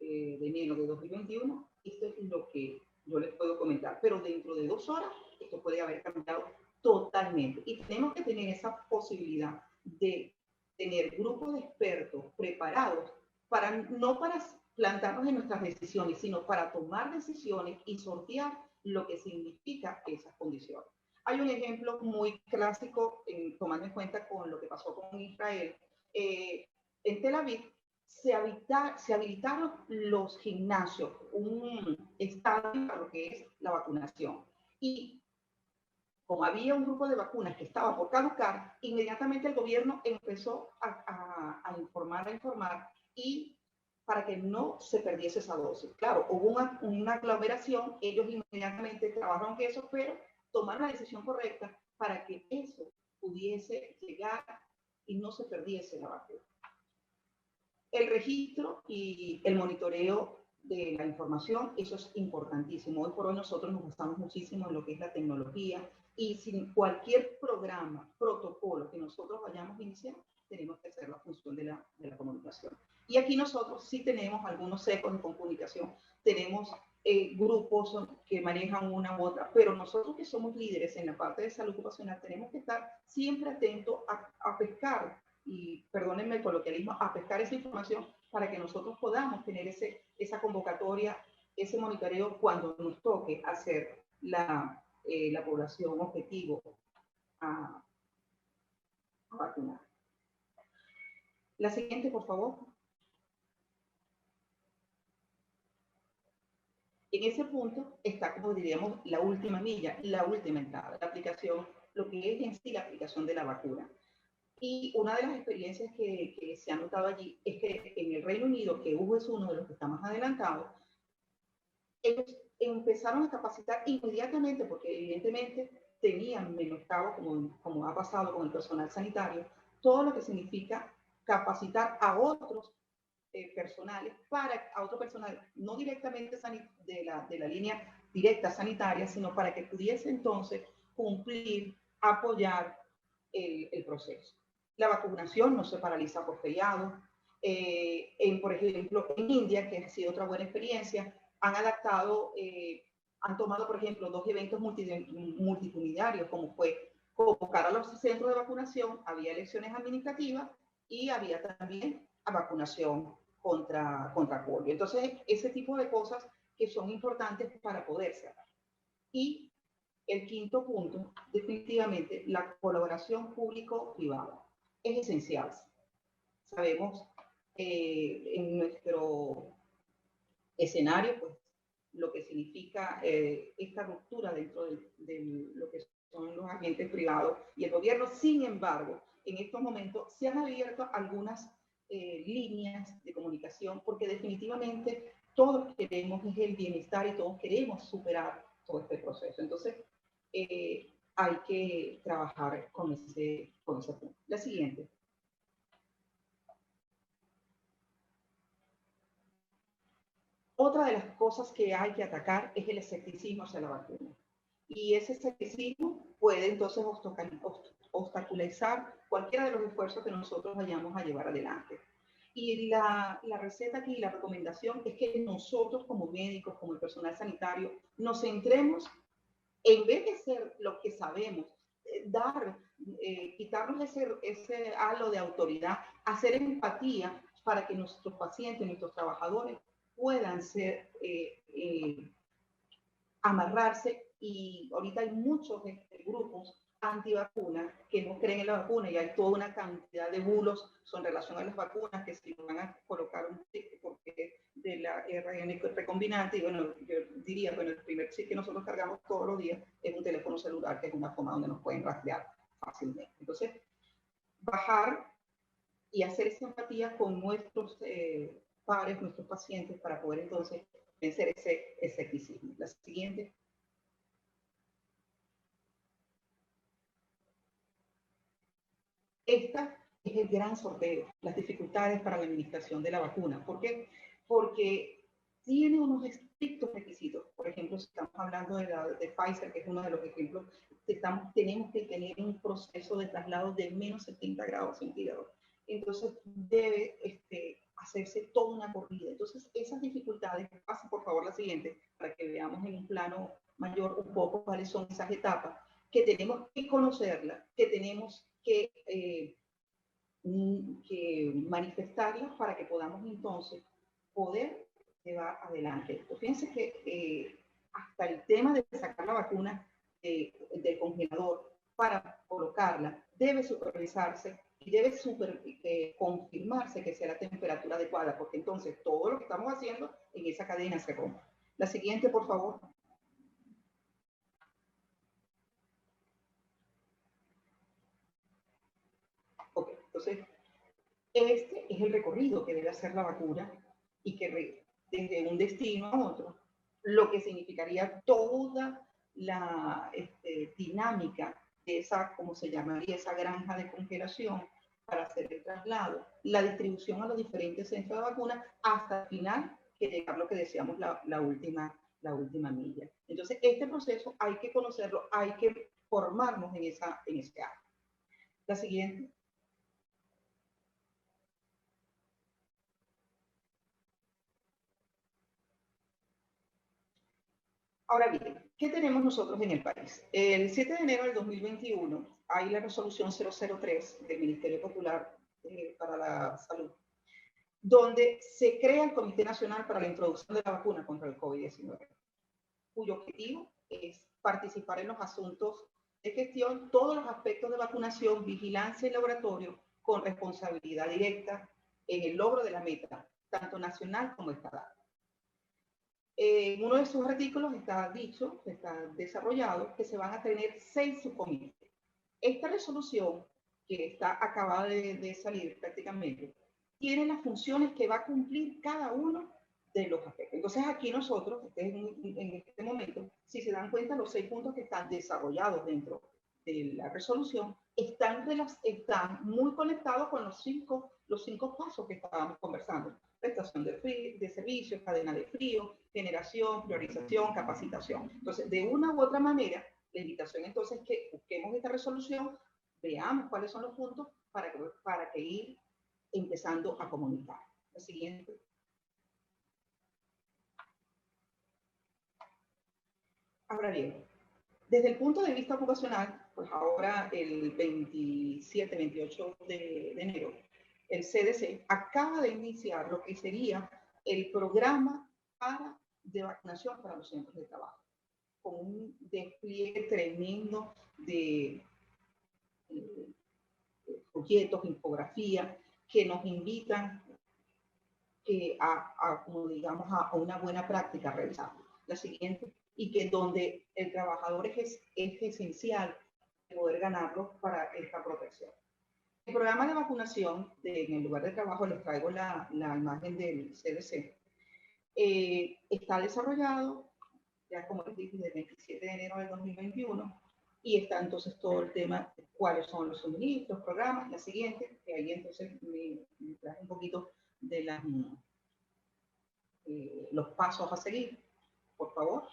de enero de 2021, esto es lo que yo les puedo comentar, pero dentro de 2 horas esto puede haber cambiado totalmente. Y tenemos que tener esa posibilidad de tener grupos de expertos preparados para no para plantarnos en nuestras decisiones, sino para tomar decisiones y sortear lo que significa esas condiciones. Hay un ejemplo muy clásico, tomando en cuenta con lo que pasó con Israel. En Tel Aviv se habilitaron los gimnasios, un estadio para lo que es la vacunación. Y como había un grupo de vacunas que estaba por caducar, inmediatamente el gobierno empezó a informar y para que no se perdiese esa dosis. Claro, hubo una aglomeración, ellos inmediatamente trabajaron en eso, pero tomaron la decisión correcta para que eso pudiese llegar y no se perdiese la vacuna. El registro y el monitoreo de la información, eso es importantísimo. Hoy por hoy nosotros nos basamos muchísimo en lo que es la tecnología y sin cualquier programa, protocolo que nosotros vayamos a iniciar, tenemos que hacer la función de la comunicación. Y aquí nosotros sí tenemos algunos ecos de comunicación, tenemos grupos que manejan una u otra, pero nosotros que somos líderes en la parte de salud ocupacional tenemos que estar siempre atentos a pescar, y perdónenme el coloquialismo, a pescar esa información para que nosotros podamos tener esa convocatoria, ese monitoreo cuando nos toque hacer la población objetivo a vacunar. La siguiente, por favor. En ese punto está, como diríamos, la última milla, la última entrada, la aplicación, lo que es en sí la aplicación de la vacuna. Y una de las experiencias que se ha notado allí es que en el Reino Unido, que Hugo es uno de los que está más adelantado, ellos empezaron a capacitar inmediatamente, porque evidentemente tenían menoscabo, como ha pasado con el personal sanitario, todo lo que significa capacitar a otros personales, a otro personal, no directamente de la línea directa sanitaria, sino para que pudiese entonces cumplir, apoyar el proceso. La vacunación no se paraliza por feriados. Por ejemplo, en India, que ha sido otra buena experiencia, han adaptado, han tomado, por ejemplo, 2 eventos multitudinarios, como fue convocar a los centros de vacunación, había elecciones administrativas y había también vacunación contra polio. Entonces, ese tipo de cosas que son importantes para poder cerrar. Y el quinto punto, definitivamente, la colaboración público-privada es esencial. Sabemos en nuestro escenario, pues, lo que significa esta ruptura dentro de lo que son los agentes privados y el gobierno. Sin embargo, en estos momentos se han abierto algunas líneas de comunicación, porque definitivamente todos queremos el bienestar y todos queremos superar todo este proceso. Entonces, hay que trabajar con ese punto. La siguiente. Otra de las cosas que hay que atacar es el escepticismo hacia la vacuna. Y ese escepticismo puede entonces obstaculizar cualquiera de los esfuerzos que nosotros vayamos a llevar adelante. Y la receta aquí, la recomendación es que nosotros como médicos, como el personal sanitario, nos centremos, en vez de ser lo que sabemos, quitarnos ese halo de autoridad, hacer empatía para que nuestros pacientes, nuestros trabajadores puedan amarrarse. Y ahorita hay muchos grupos antivacunas que no creen en la vacuna y hay toda una cantidad de bulos en relación a las vacunas, que si van a colocar un chip porque de la RN recombinante. Y bueno, yo diría, bueno, el primer chip que nosotros cargamos todos los días es un teléfono celular, que es una forma donde nos pueden rastrear fácilmente. Entonces, bajar y hacer esa empatía con nuestros pares, nuestros pacientes, para poder entonces vencer ese escepticismo. La siguiente. Esta es el gran sorteo, las dificultades para la administración de la vacuna. ¿Por qué? Porque tiene unos estrictos requisitos. Por ejemplo, si estamos hablando de Pfizer, que es uno de los ejemplos, tenemos que tener un proceso de traslado de menos 70 grados centígrados. Entonces, debe hacerse toda una corrida. Entonces, esas dificultades, pase por favor la siguiente, para que veamos en un plano mayor un poco cuáles son esas etapas, que tenemos que conocerlas, que tenemos que manifestarlas para que podamos entonces poder llevar adelante esto. Fíjense que hasta el tema de sacar la vacuna del congelador para colocarla debe supervisarse y debe confirmarse que sea la temperatura adecuada, porque entonces todo lo que estamos haciendo en esa cadena se rompe. La siguiente, por favor. Ok, entonces, este es el recorrido que debe hacer la vacuna y que desde un destino a otro, lo que significaría toda la dinámica de esa, como se llamaría, esa granja de congelación para hacer el traslado, la distribución a los diferentes centros de vacuna, hasta el final, que llegar lo que decíamos, la última milla. Entonces, este proceso hay que conocerlo, hay que formarnos en ese área. La siguiente. Ahora bien, ¿qué tenemos nosotros en el país? El 7 de enero del 2021 hay la resolución 003 del Ministerio Popular para la Salud, donde se crea el Comité Nacional para la Introducción de la Vacuna contra el COVID-19, cuyo objetivo es participar en los asuntos de gestión, todos los aspectos de vacunación, vigilancia y laboratorio, con responsabilidad directa en el logro de la meta, tanto nacional como estatal. En uno de sus artículos está dicho, está desarrollado, que se van a tener 6 subcomités. Esta resolución, que está acabada de salir prácticamente, tiene las funciones que va a cumplir cada uno de los aspectos. Entonces, aquí nosotros, en este momento, si se dan cuenta, los 6 puntos que están desarrollados dentro de la resolución están muy conectados con los cinco pasos que estábamos conversando: prestación de servicios, cadena de frío, generación, priorización, capacitación. Entonces, de una u otra manera, La invitación entonces es que busquemos esta resolución, veamos cuáles son los puntos para que ir empezando a comunicar. La siguiente. Ahora bien, desde el punto de vista ocupacional, pues ahora el 27, 28 de enero, el CDC acaba de iniciar lo que sería el programa de vacunación para los centros de trabajo, con un despliegue tremendo de folletos, infografía, que nos invitan como digamos, a una buena práctica realizada. La siguiente, y que donde el trabajador es esencial poder ganarlo para esta protección. El programa de vacunación en el lugar de trabajo, les traigo la imagen del CDC, está desarrollado, ya como les dije, del 27 de enero del 2021, y está entonces todo el tema de cuáles son los suministros, programas. La siguiente, que ahí entonces me traje un poquito de los pasos a seguir, por favor.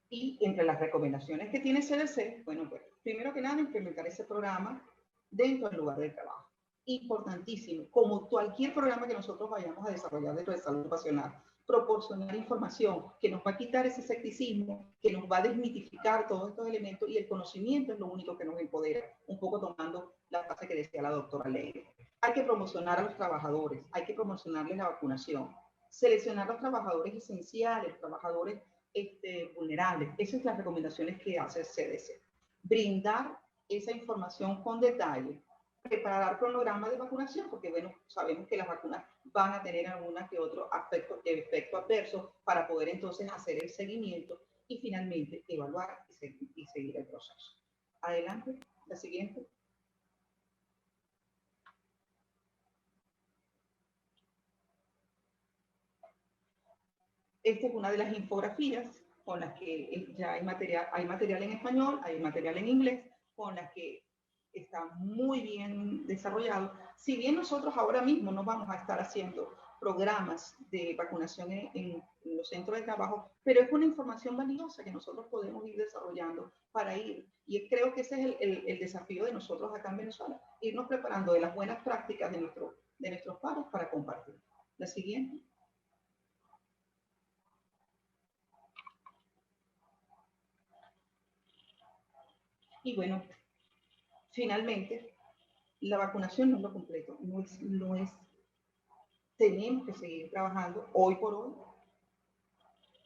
Y entre las recomendaciones que tiene CDC, bueno, pues primero que nada, implementar ese programa dentro del lugar de trabajo. Importantísimo, como cualquier programa que nosotros vayamos a desarrollar dentro de salud ocupacional, proporcionar información que nos va a quitar ese escepticismo, que nos va a desmitificar todos estos elementos, y el conocimiento es lo único que nos empodera, un poco tomando la frase que decía la doctora Leire. Hay que promocionar a los trabajadores, hay que promocionarles la vacunación, seleccionar a los trabajadores esenciales, trabajadores vulnerables. Esas son las recomendaciones que hace el CDC. Brindar esa información con detalle, preparar cronogramas de vacunación, porque bueno, sabemos que las vacunas van a tener alguna que otro efecto adverso, para poder entonces hacer el seguimiento y finalmente evaluar y seguir el proceso. Adelante, la siguiente. Esta es una de las infografías con las que ya hay material en español, hay material en inglés, con las que está muy bien desarrollado. Si bien nosotros ahora mismo no vamos a estar haciendo programas de vacunación en los centros de trabajo, pero es una información valiosa que nosotros podemos ir desarrollando para ir. Y creo que ese es el desafío de nosotros acá en Venezuela, irnos preparando de las buenas prácticas de nuestros pares para compartir. La siguiente. Y bueno, finalmente, la vacunación no es lo completo, no es. Tenemos que seguir trabajando. Hoy por hoy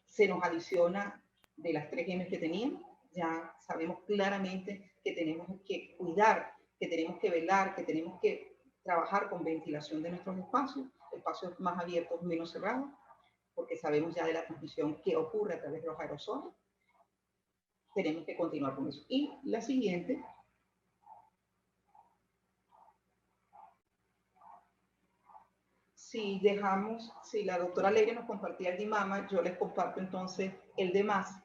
se nos adiciona de las 3 M's que teníamos. Ya sabemos claramente que tenemos que cuidar, que tenemos que velar, que tenemos que trabajar con ventilación de nuestros espacios más abiertos, menos cerrados, porque sabemos ya de la transmisión que ocurre a través de los aerosoles. Tenemos que continuar con eso. Y la siguiente. Si la doctora Leire nos compartía el DIMAMA, yo les comparto entonces el DEMAS,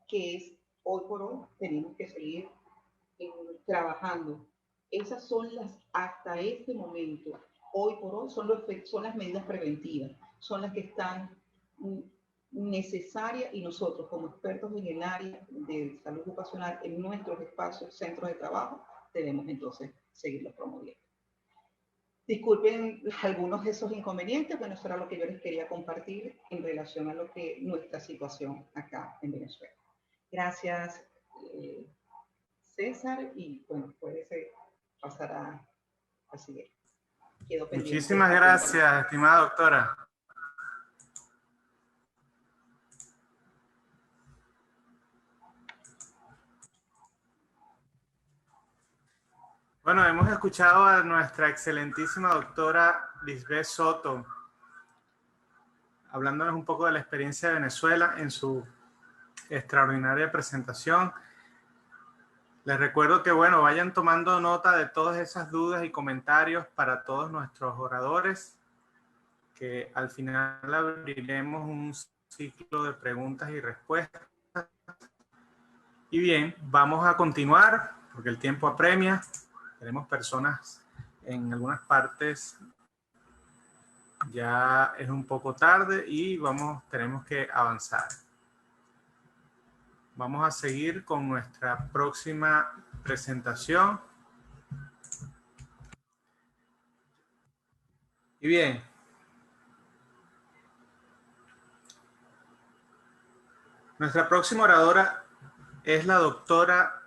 que es hoy por hoy tenemos que seguir trabajando. Esas son hasta este momento, hoy por hoy, son las medidas preventivas, son las que están necesarias, y nosotros como expertos en el área de salud ocupacional en nuestros espacios, centros de trabajo, debemos entonces seguirlos promoviendo. Disculpen algunos de esos inconvenientes, bueno, eso era lo que yo les quería compartir en relación a nuestra situación acá en Venezuela. Gracias, César, y bueno, puede pasar a siguiente. Quedo pendiente. Muchísimas gracias, estimada doctora. Bueno, hemos escuchado a nuestra excelentísima doctora Lisbeth Soto, hablándonos un poco de la experiencia de Venezuela en su extraordinaria presentación. Les recuerdo que, bueno, vayan tomando nota de todas esas dudas y comentarios para todos nuestros oradores, que al final abriremos un ciclo de preguntas y respuestas. Y bien, vamos a continuar, porque el tiempo apremia. Tenemos personas en algunas partes ya es un poco tarde y tenemos que avanzar. Vamos a seguir con nuestra próxima presentación. Y bien, nuestra próxima oradora es la doctora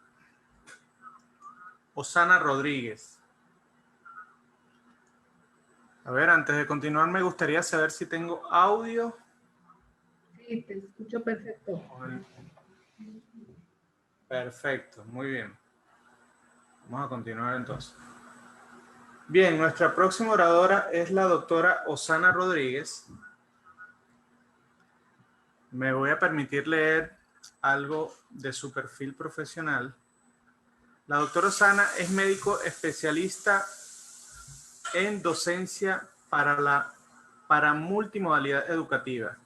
Osana Rodríguez. A ver, antes de continuar me gustaría saber si tengo audio. Sí, te escucho perfecto. Perfecto, muy bien. Vamos a continuar entonces. Bien, nuestra próxima oradora es la doctora Osana Rodríguez. Me voy a permitir leer algo de su perfil profesional. La doctora Osana es médico especialista en docencia para multimodalidad educativa,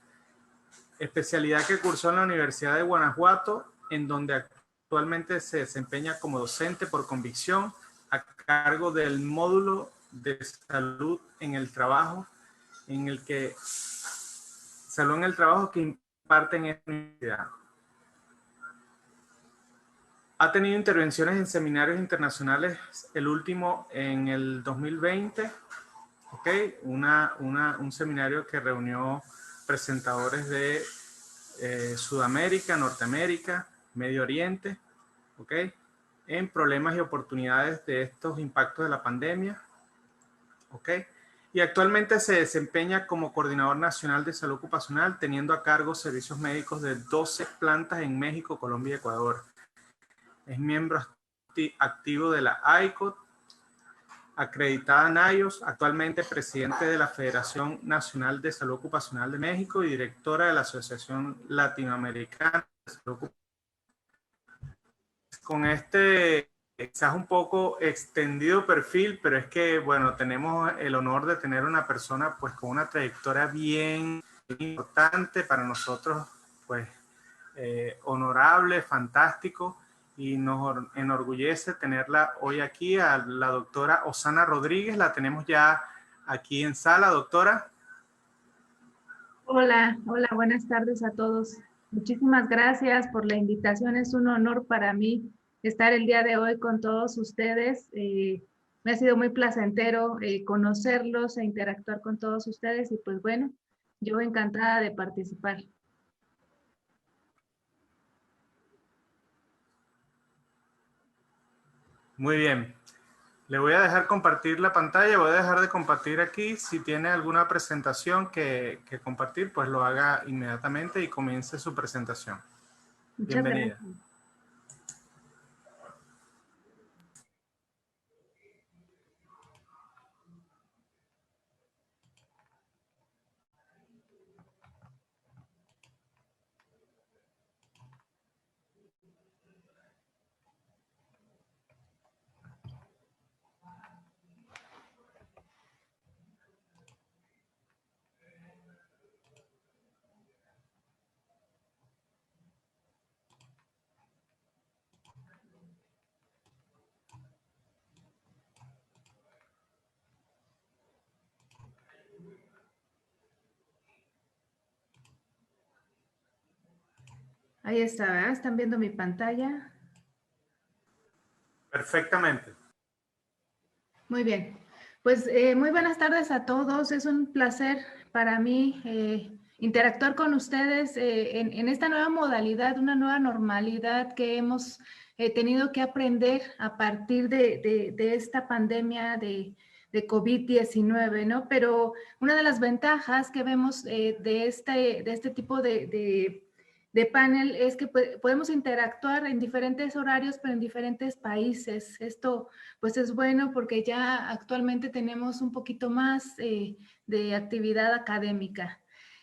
especialidad que cursó en la Universidad de Guanajuato, en donde actualmente se desempeña como docente por convicción a cargo del módulo de salud en el trabajo, que imparte en esta universidad. Ha tenido intervenciones en seminarios internacionales, el último en el 2020, ¿okay? Un seminario que reunió presentadores de Sudamérica, Norteamérica, Medio Oriente, ¿okay? En problemas y oportunidades de estos impactos de la pandemia, ¿okay? Y actualmente se desempeña como coordinador nacional de salud ocupacional, teniendo a cargo servicios médicos de 12 plantas en México, Colombia y Ecuador. Es miembro activo de la ICOT, acreditada en NAIOS, actualmente presidente de la Federación Nacional de Salud Ocupacional de México y directora de la Asociación Latinoamericana de Salud Ocupacional. Con este quizás un poco extendido perfil, pero es que, bueno, tenemos el honor de tener una persona pues con una trayectoria bien importante para nosotros, pues honorable, fantástico, y nos enorgullece tenerla hoy aquí, a la doctora Osana Rodríguez. La tenemos ya aquí en sala, doctora. Hola, buenas tardes a todos. Muchísimas gracias por la invitación. Es un honor para mí estar el día de hoy con todos ustedes. Me ha sido muy placentero conocerlos e interactuar con todos ustedes y pues bueno, yo encantada de participar. Muy bien. Le voy a dejar compartir la pantalla, voy a dejar de compartir aquí. Si tiene alguna presentación que compartir, pues lo haga inmediatamente y comience su presentación. Muchas Bienvenida. Gracias. Ahí está, ¿verdad? ¿Están viendo mi pantalla? Perfectamente. Muy bien. Pues muy buenas tardes a todos. Es un placer para mí interactuar con ustedes en esta nueva modalidad, una nueva normalidad que hemos tenido que aprender a partir de esta pandemia de COVID-19, ¿no? Pero una de las ventajas que vemos de este tipo de panel es que podemos interactuar en diferentes horarios, pero en diferentes países. Esto pues es bueno porque ya actualmente tenemos un poquito más de actividad académica.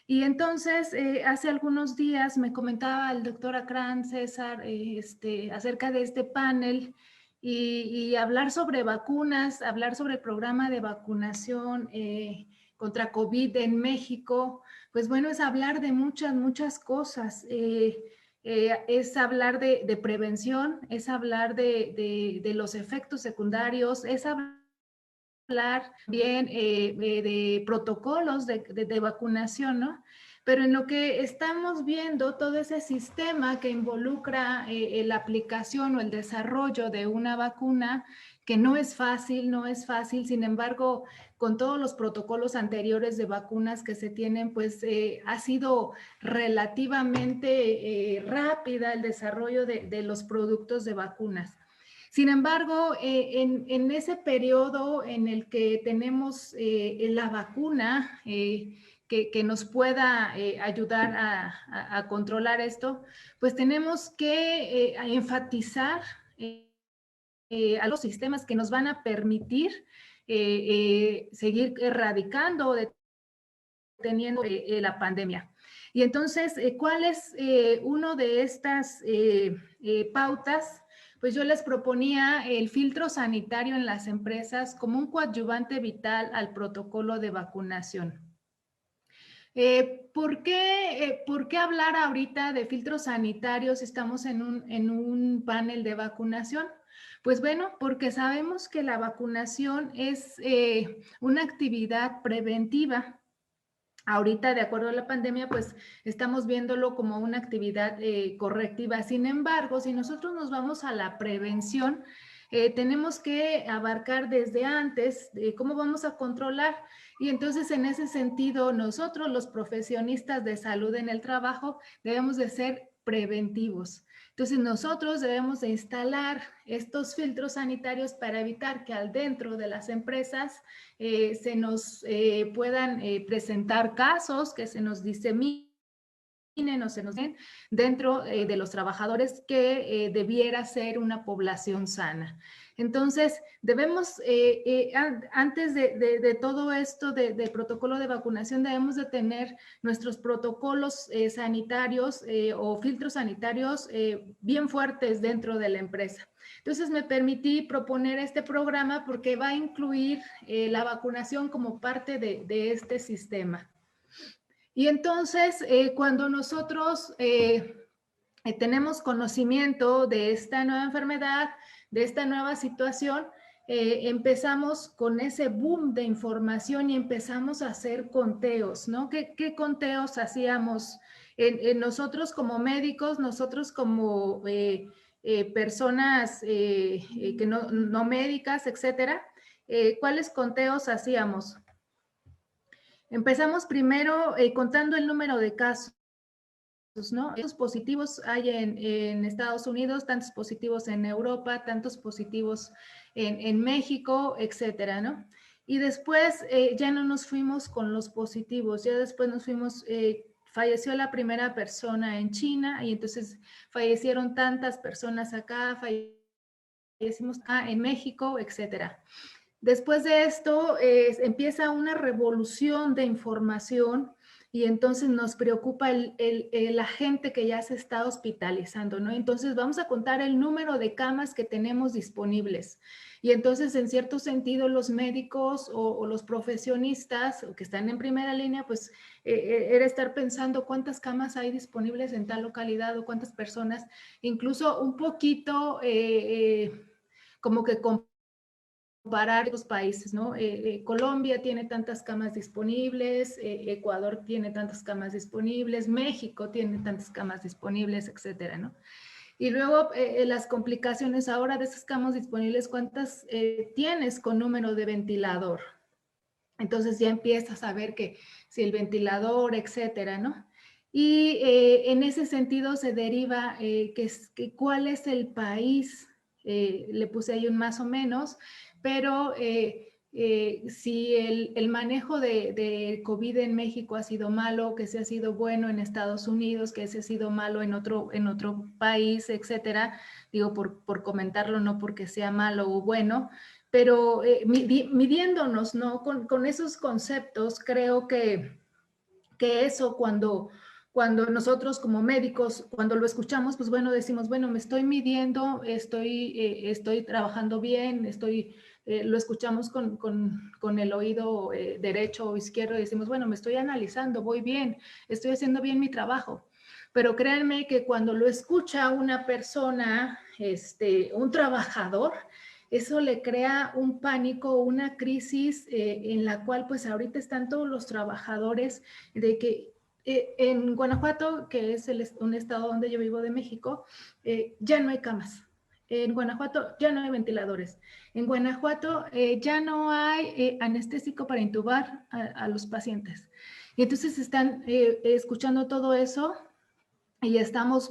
Y entonces, hace algunos días me comentaba el doctor Acrán, César, acerca de este panel y hablar sobre vacunas, hablar sobre el programa de vacunación contra COVID en México. Pues bueno, es hablar de muchas cosas. Es hablar de prevención, es hablar de los efectos secundarios, es hablar hablar bien de protocolos de vacunación, ¿no? Pero en lo que estamos viendo todo ese sistema que involucra la aplicación o el desarrollo de una vacuna, que no es fácil, sin embargo, con todos los protocolos anteriores de vacunas que se tienen, pues ha sido relativamente rápida el desarrollo de los productos de vacunas. Sin embargo, en ese periodo en el que tenemos la vacuna, que nos pueda ayudar a controlar esto, pues tenemos que enfatizar a los sistemas que nos van a permitir seguir erradicando o deteniendo la pandemia. Y entonces, ¿cuál es uno de estas pautas? Pues yo les proponía el filtro sanitario en las empresas como un coadyuvante vital al protocolo de vacunación. ¿Por qué hablar ahorita de filtros sanitarios si estamos en un panel de vacunación? Pues bueno, porque sabemos que la vacunación es una actividad preventiva. Ahorita, de acuerdo a la pandemia, pues estamos viéndolo como una actividad correctiva. Sin embargo, si nosotros nos vamos a la prevención, tenemos que abarcar desde antes cómo vamos a controlar. Y entonces, en ese sentido, nosotros, los profesionistas de salud en el trabajo, debemos de ser preventivos. Entonces, nosotros debemos de instalar estos filtros sanitarios para evitar que al dentro de las empresas se nos puedan presentar casos, que se nos diseminen o se nos den dentro de los trabajadores que debiera ser una población sana. Entonces, debemos, antes de todo esto del protocolo de vacunación, debemos de tener nuestros protocolos sanitarios o filtros sanitarios bien fuertes dentro de la empresa. Entonces, me permití proponer este programa porque va a incluir la vacunación como parte de este sistema. Y entonces, cuando nosotros tenemos conocimiento de esta nueva enfermedad, de esta nueva situación, empezamos con ese boom de información y empezamos a hacer conteos, ¿no? ¿Qué conteos hacíamos nosotros como médicos, nosotros como personas que no médicas, etcétera? ¿Cuáles conteos hacíamos? Empezamos primero contando el número de casos, ¿no? ¿Cuántos positivos hay en Estados Unidos? Tantos positivos en Europa, tantos positivos en México, etcétera, ¿no? Y después ya no nos fuimos con los positivos, ya después nos fuimos, falleció la primera persona en China y entonces fallecieron tantas personas acá, fallecimos acá en México, etcétera. Después de esto empieza una revolución de información y entonces nos preocupa la gente que ya se está hospitalizando, ¿no? Entonces vamos a contar el número de camas que tenemos disponibles. Y entonces, en cierto sentido, los médicos o los profesionistas que están en primera línea, pues era estar pensando cuántas camas hay disponibles en tal localidad o cuántas personas, incluso un poquito como que comparar los países, ¿no? Colombia tiene tantas camas disponibles, Ecuador tiene tantas camas disponibles, México tiene tantas camas disponibles, etcétera, ¿no? Y luego las complicaciones ahora de esas camas disponibles, ¿cuántas tienes con número de ventilador? Entonces ya empiezas a ver que si el ventilador, etcétera, ¿no? Y en ese sentido se deriva que cuál es el país, le puse ahí un más o menos, pero si el manejo de COVID en México ha sido malo, que se ha sido bueno en Estados Unidos, que se ha sido malo en otro país, etcétera, digo por comentarlo, no porque sea malo o bueno, pero midiéndonos, ¿no? Con esos conceptos, creo que eso cuando nosotros como médicos, cuando lo escuchamos, pues bueno, decimos, bueno, me estoy midiendo, estoy trabajando bien, lo escuchamos con el oído derecho o izquierdo y decimos, bueno, me estoy analizando, voy bien, estoy haciendo bien mi trabajo. Pero créanme que cuando lo escucha una persona, un trabajador, eso le crea un pánico, una crisis en la cual pues ahorita están todos los trabajadores de que en Guanajuato, que es un estado donde yo vivo de México, ya no hay camas. En Guanajuato ya no hay ventiladores. En Guanajuato ya no hay anestésico para intubar a los pacientes. Y entonces están escuchando todo eso y estamos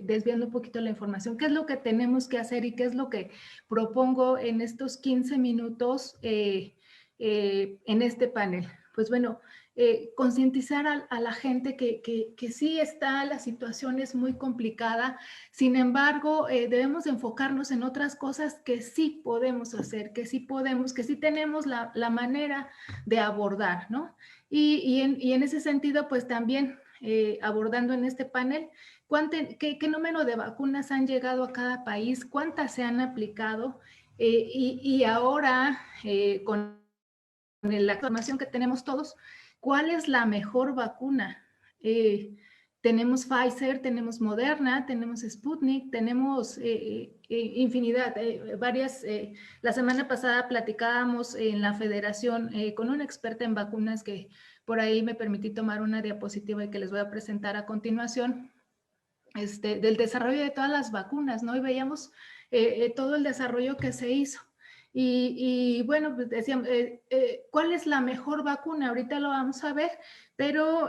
desviando un poquito la información. ¿Qué es lo que tenemos que hacer y qué es lo que propongo en estos 15 minutos en este panel? Pues bueno, concientizar a la gente que sí la situación es muy complicada, sin embargo, debemos enfocarnos en otras cosas que sí podemos hacer, que sí tenemos la manera de abordar, ¿no? Y en ese sentido, pues también abordando en este panel, ¿qué número de vacunas han llegado a cada país? ¿Cuántas se han aplicado? Y ahora, con la información que tenemos todos, ¿cuál es la mejor vacuna? Tenemos Pfizer, tenemos Moderna, tenemos Sputnik, tenemos infinidad, varias. La semana pasada platicábamos en la federación con una experta en vacunas que por ahí me permití tomar una diapositiva y que les voy a presentar a continuación, del desarrollo de todas las vacunas, ¿no? Y veíamos todo el desarrollo que se hizo. Y bueno, pues decíamos, ¿cuál es la mejor vacuna? Ahorita lo vamos a ver, pero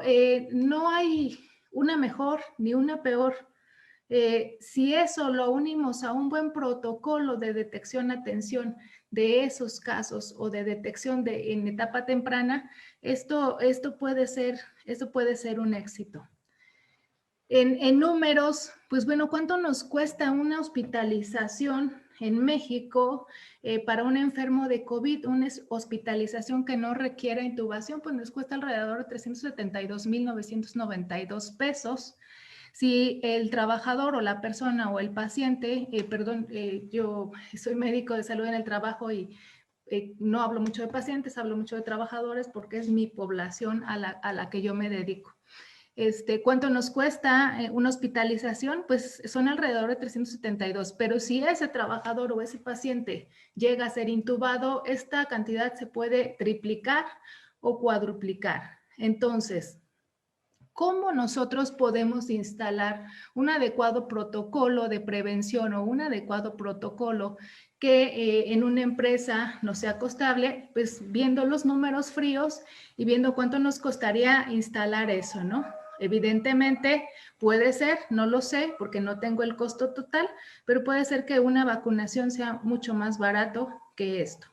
no hay una mejor ni una peor. Si eso lo unimos a un buen protocolo de detección, atención de esos casos o de detección en etapa temprana, esto puede ser un éxito. En números, pues bueno, ¿cuánto nos cuesta una hospitalización en México para un enfermo de COVID? Una hospitalización que no requiera intubación, pues nos cuesta alrededor de 372,992 pesos. Si el trabajador o la persona o el paciente, yo soy médico de salud en el trabajo y no hablo mucho de pacientes, hablo mucho de trabajadores porque es mi población a la que yo me dedico. ¿Cuánto nos cuesta una hospitalización? Pues son alrededor de 372, pero si ese trabajador o ese paciente llega a ser intubado, esta cantidad se puede triplicar o cuadruplicar. Entonces, ¿cómo nosotros podemos instalar un adecuado protocolo de prevención o un adecuado protocolo que en una empresa no sea costable? Pues viendo los números fríos y viendo cuánto nos costaría instalar eso, ¿no? Evidentemente puede ser, no lo sé porque no tengo el costo total, pero puede ser que una vacunación sea mucho más barato que esto.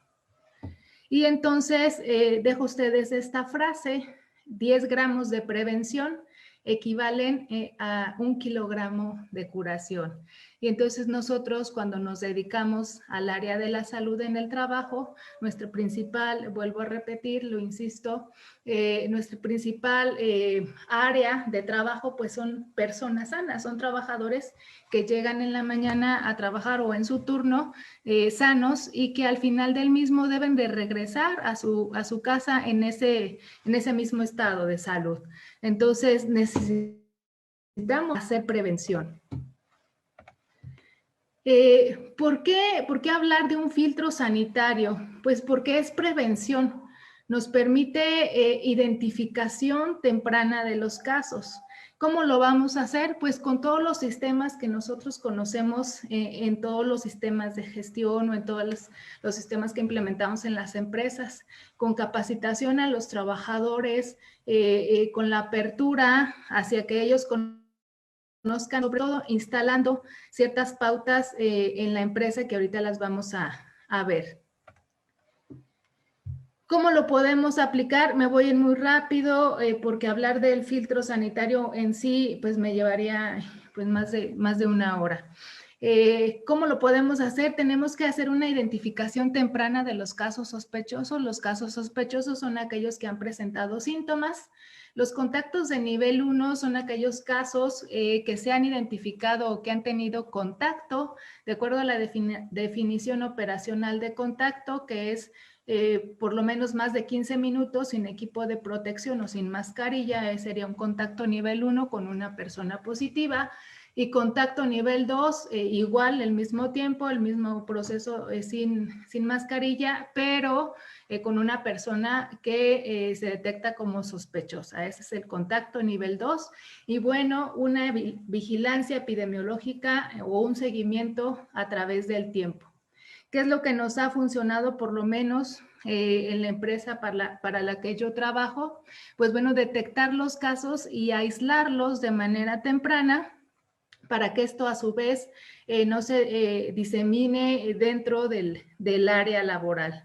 Y entonces dejo a ustedes esta frase: 10 gramos de prevención equivalen a 1 kilogramo de curación. Y entonces nosotros, cuando nos dedicamos al área de la salud en el trabajo, nuestro principal, vuelvo a repetir, lo insisto, nuestra principal área de trabajo pues son personas sanas, son trabajadores que llegan en la mañana a trabajar o en su turno sanos y que al final del mismo deben de regresar a su casa en ese mismo estado de salud. Entonces necesitamos hacer prevención. ¿Por qué hablar de un filtro sanitario? Pues porque es prevención. Nos permite identificación temprana de los casos. ¿Cómo lo vamos a hacer? Pues con todos los sistemas que nosotros conocemos en todos los sistemas de gestión o en todos los sistemas que implementamos en las empresas, con capacitación a los trabajadores, con la apertura hacia que ellos conozcan, sobre todo instalando ciertas pautas en la empresa que ahorita las vamos a ver. ¿Cómo lo podemos aplicar? Me voy a ir muy rápido porque hablar del filtro sanitario en sí pues me llevaría pues más de una hora. ¿Cómo lo podemos hacer? Tenemos que hacer una identificación temprana de los casos sospechosos. Los casos sospechosos son aquellos que han presentado síntomas. Los contactos de nivel 1 son aquellos casos que se han identificado o que han tenido contacto, de acuerdo a la definición operacional de contacto, que es por lo menos más de 15 minutos sin equipo de protección o sin mascarilla. Sería un contacto nivel 1 con una persona positiva. Y contacto nivel 2, igual, el mismo tiempo, el mismo proceso sin mascarilla, pero con una persona que se detecta como sospechosa. Ese es el contacto nivel 2. Y bueno, una vigilancia epidemiológica o un seguimiento a través del tiempo. ¿Qué es lo que nos ha funcionado por lo menos en la empresa para la que yo trabajo? Pues bueno, detectar los casos y aislarlos de manera temprana para que esto a su vez no se disemine dentro del área laboral.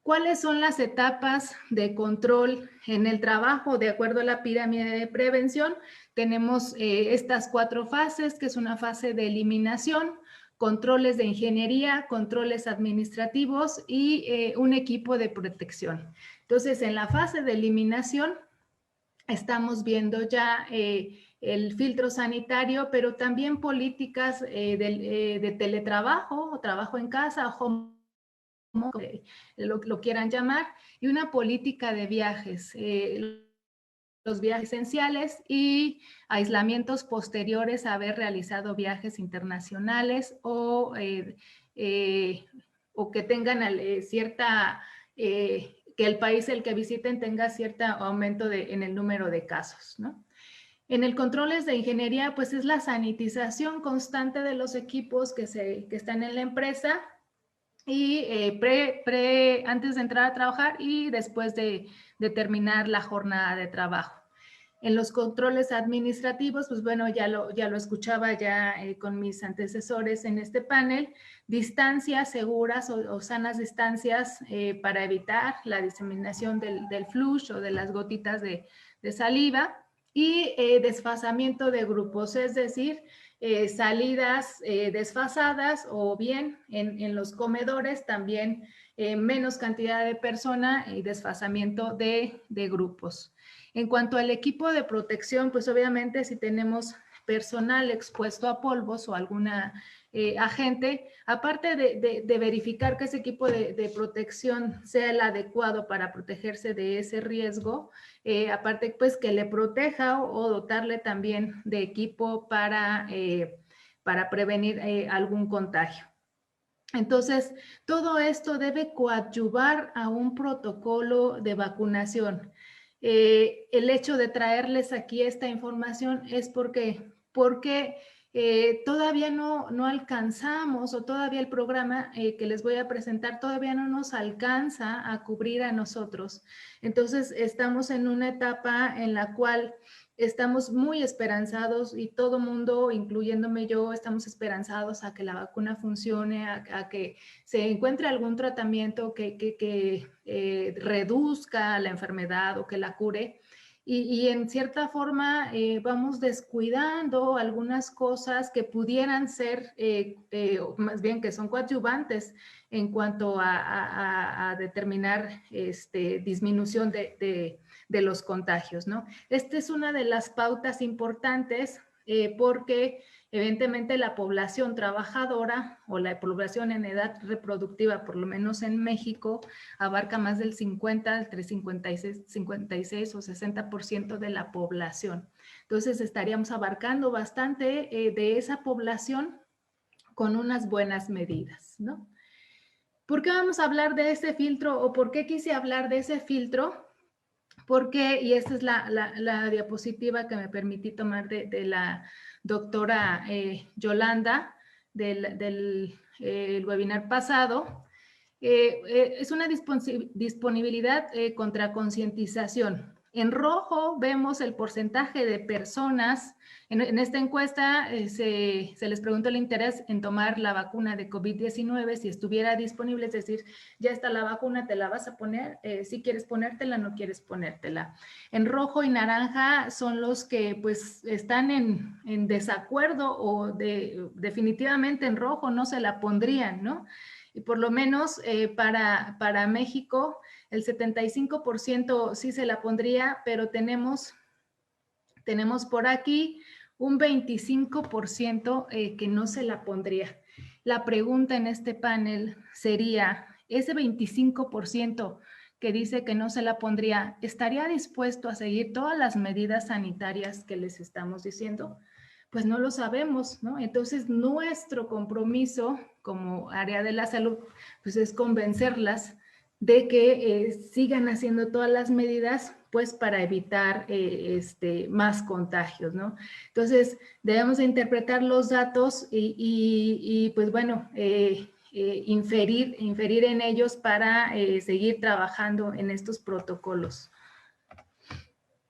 ¿Cuáles son las etapas de control en el trabajo? De acuerdo a la pirámide de prevención, tenemos estas 4 fases, que es una fase de eliminación, controles de ingeniería, controles administrativos y un equipo de protección. Entonces, en la fase de eliminación estamos viendo ya el filtro sanitario, pero también políticas de teletrabajo o trabajo en casa, home, como lo quieran llamar, y una política de viajes, los viajes esenciales y aislamientos posteriores a haber realizado viajes internacionales o que tengan cierta, que el país el que visiten tenga cierto aumento en el número de casos, ¿no? En el controles de ingeniería, pues es la sanitización constante de los equipos que están en la empresa, y antes de entrar a trabajar y después de terminar la jornada de trabajo. En los controles administrativos, pues bueno, ya lo escuchaba ya con mis antecesores en este panel, distancias seguras o sanas distancias para evitar la diseminación del flush o de las gotitas de saliva, y desfasamiento de grupos, es decir, salidas desfasadas, o bien en los comedores también menos cantidad de persona y desfasamiento de grupos. En cuanto al equipo de protección, pues obviamente si tenemos personal expuesto a polvos o alguna agente, aparte de verificar que ese equipo de protección sea el adecuado para protegerse de ese riesgo, aparte pues que le proteja o dotarle también de equipo para prevenir algún contagio. Entonces, todo esto debe coadyuvar a un protocolo de vacunación. El hecho de traerles aquí esta información es porque todavía no alcanzamos, o todavía el programa que les voy a presentar todavía no nos alcanza a cubrir a nosotros. Entonces, estamos en una etapa en la cual estamos muy esperanzados, y todo mundo, incluyéndome yo, estamos esperanzados a que la vacuna funcione, a que se encuentre algún tratamiento que reduzca la enfermedad o que la cure. Y en cierta forma vamos descuidando algunas cosas que pudieran ser, más bien que son coadyuvantes en cuanto a determinar disminución de los contagios, ¿no? Esta es una de las pautas importantes porque evidentemente la población trabajadora o la población en edad reproductiva, por lo menos en México, abarca más del 50, entre 56 o 60% de la población. Entonces estaríamos abarcando bastante de esa población con unas buenas medidas, ¿no? ¿Por qué vamos a hablar de ese filtro, o por qué quise hablar de ese filtro? Porque, y esta es la diapositiva que me permití tomar de la doctora Yolanda del webinar pasado, es una disponibilidad contra concientización. En rojo vemos el porcentaje de personas. En esta encuesta se les preguntó el interés en tomar la vacuna de COVID-19, si estuviera disponible, es decir, ya está la vacuna, ¿te la vas a poner? Si quieres ponértela, no quieres ponértela. En rojo y naranja son los que pues están en desacuerdo, o definitivamente en rojo no se la pondrían, ¿no? Y por lo menos para México, el 75% sí se la pondría, pero tenemos por aquí un 25% que no se la pondría. La pregunta en este panel sería, ese 25% que dice que no se la pondría, ¿estaría dispuesto a seguir todas las medidas sanitarias que les estamos diciendo? Pues no lo sabemos, ¿no? Entonces, nuestro compromiso como área de la salud, pues es convencerlas de que sigan haciendo todas las medidas, pues para evitar más contagios, ¿no? Entonces, debemos de interpretar los datos y pues bueno, inferir en ellos para seguir trabajando en estos protocolos.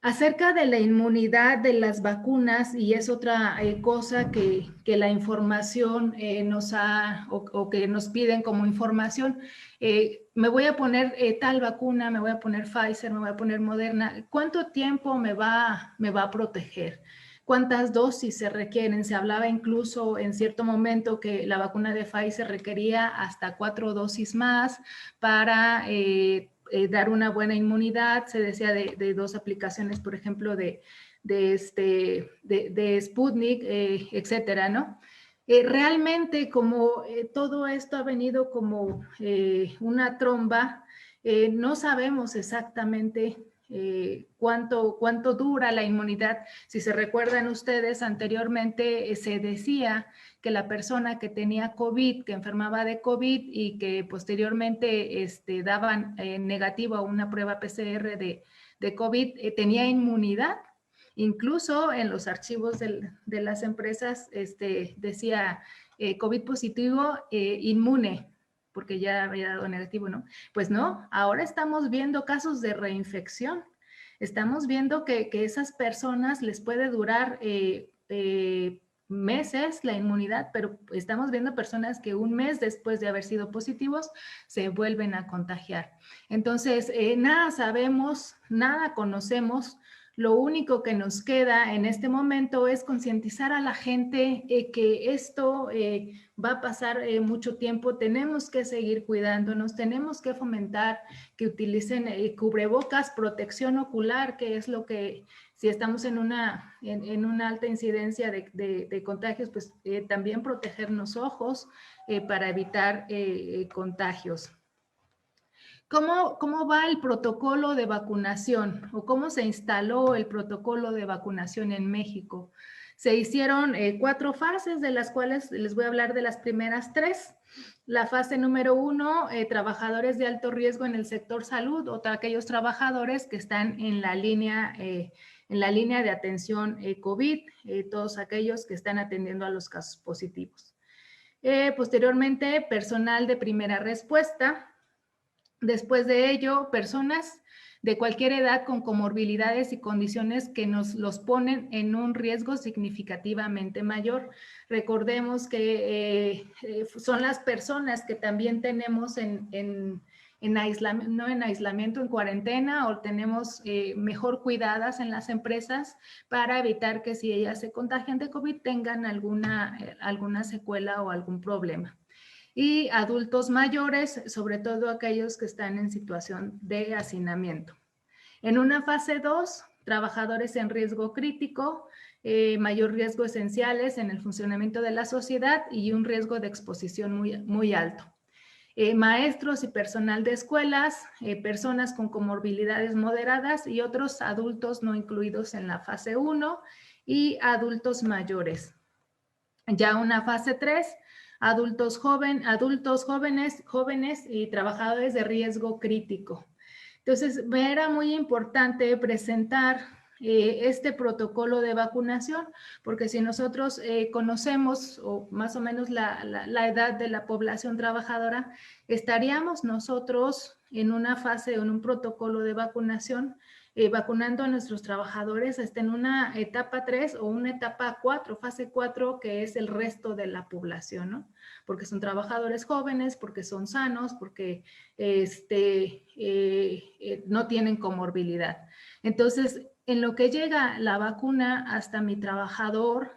Acerca de la inmunidad de las vacunas, y es otra cosa que la información nos ha, o que nos piden como información, me voy a poner tal vacuna, me voy a poner Pfizer, me voy a poner Moderna, ¿cuánto tiempo me va a proteger? ¿Cuántas dosis se requieren? Se hablaba incluso en cierto momento que la vacuna de Pfizer requería hasta 4 dosis más para dar una buena inmunidad. Se decía de 2 aplicaciones, por ejemplo, de Sputnik, etcétera, ¿no? Realmente, como todo esto ha venido como una tromba, no sabemos exactamente cuánto dura la inmunidad. Si se recuerdan ustedes, anteriormente se decía que la persona que tenía COVID, que enfermaba de COVID y que posteriormente daban negativo a una prueba PCR de COVID, tenía inmunidad. Incluso en los archivos de las empresas decía COVID positivo, inmune, porque ya había dado negativo, ¿no? Pues no, ahora estamos viendo casos de reinfección. Estamos viendo que esas personas les puede durar meses la inmunidad, pero estamos viendo personas que un mes después de haber sido positivos se vuelven a contagiar. Entonces, nada sabemos, nada conocemos. Lo único que nos queda en este momento es concientizar a la gente que esto va a pasar mucho tiempo. Tenemos que seguir cuidándonos, tenemos que fomentar que utilicen cubrebocas, protección ocular, que es lo que, si estamos en una alta incidencia de contagios, pues también proteger los ojos para evitar contagios. ¿Cómo va el protocolo de vacunación o cómo se instaló el protocolo de vacunación en México? Se hicieron 4 fases, de las cuales les voy a hablar de las primeras 3. La fase número 1, trabajadores de alto riesgo en el sector salud, o aquellos trabajadores que están en la línea de atención COVID, todos aquellos que están atendiendo a los casos positivos. Posteriormente, personal de primera respuesta. Después de ello, personas de cualquier edad con comorbilidades y condiciones que nos los ponen en un riesgo significativamente mayor. Recordemos que son las personas que también tenemos en aislamiento, no en aislamiento, en cuarentena, o tenemos mejor cuidadas en las empresas para evitar que si ellas se contagian de COVID tengan alguna secuela o algún problema. Y adultos mayores, sobre todo aquellos que están en situación de hacinamiento. En una fase 2, trabajadores en riesgo crítico, mayor riesgo esenciales en el funcionamiento de la sociedad y un riesgo de exposición muy alto. Maestros y personal de escuelas, personas con comorbilidades moderadas y otros adultos no incluidos en la fase 1 y adultos mayores. Ya una fase 3, adultos jóvenes y trabajadores de riesgo crítico. Entonces, me era muy importante presentar este protocolo de vacunación, porque si nosotros conocemos o más o menos la edad de la población trabajadora, estaríamos nosotros en una fase, en un protocolo de vacunación, vacunando a nuestros trabajadores en una etapa 3 o una etapa 4, fase 4, que es el resto de la población, ¿no? Porque son trabajadores jóvenes, porque son sanos, porque no tienen comorbilidad. Entonces, en lo que llega la vacuna hasta mi trabajador,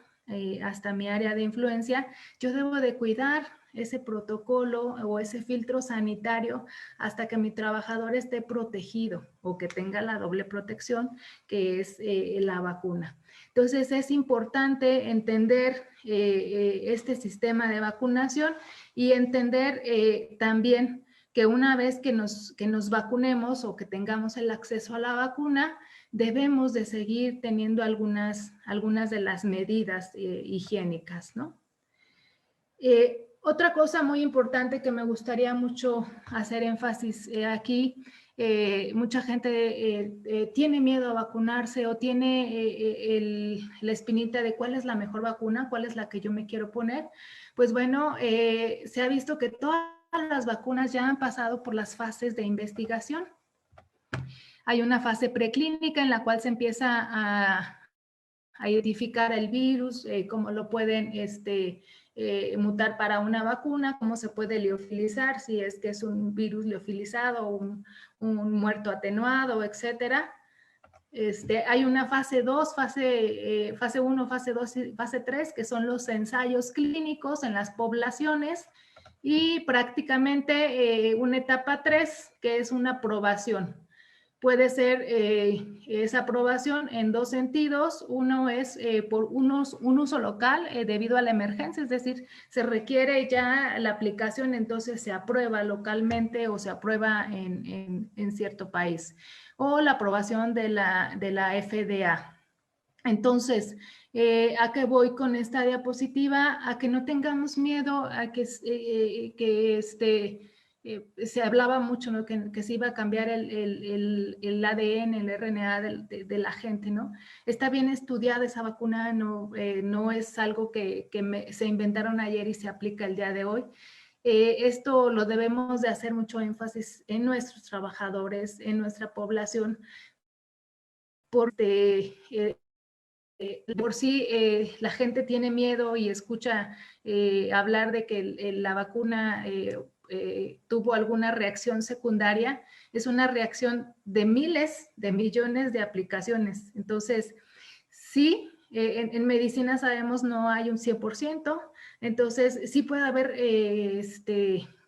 hasta mi área de influencia, yo debo de cuidar ese protocolo o ese filtro sanitario hasta que mi trabajador esté protegido o que tenga la doble protección que es la vacuna. Entonces es importante entender este sistema de vacunación y entender también que una vez que nos vacunemos o que tengamos el acceso a la vacuna, debemos de seguir teniendo algunas de las medidas higiénicas, ¿no? Otra cosa muy importante que me gustaría mucho hacer énfasis aquí, mucha gente tiene miedo a vacunarse o tiene la espinita de cuál es la mejor vacuna, cuál es la que yo me quiero poner. Pues bueno, se ha visto que todas las vacunas ya han pasado por las fases de investigación. Hay una fase preclínica en la cual se empieza a identificar el virus, cómo lo pueden mutar para una vacuna, cómo se puede liofilizar, si es que es un virus liofilizado o un muerto atenuado, etcétera. Hay una fase 2, fase 1, fase 2 y fase 3, que son los ensayos clínicos en las poblaciones, y prácticamente una etapa 3, que es una aprobación. Puede ser esa aprobación en dos sentidos. Uno es por un uso local debido a la emergencia, es decir, se requiere ya la aplicación, entonces se aprueba localmente o se aprueba en cierto país. O la aprobación de la FDA. Entonces, ¿a qué voy con esta diapositiva? A que no tengamos miedo, a que se hablaba mucho, ¿no? que se iba a cambiar el ADN, el RNA de la gente, ¿no? Está bien estudiada esa vacuna, no es algo que se inventaron ayer y se aplica el día de hoy. Esto lo debemos de hacer mucho énfasis en nuestros trabajadores, en nuestra población, porque por sí la gente tiene miedo y escucha hablar de que la vacuna tuvo alguna reacción secundaria. Es una reacción de miles de millones de aplicaciones. Entonces, sí, en medicina sabemos no hay un 100%, entonces sí puede haber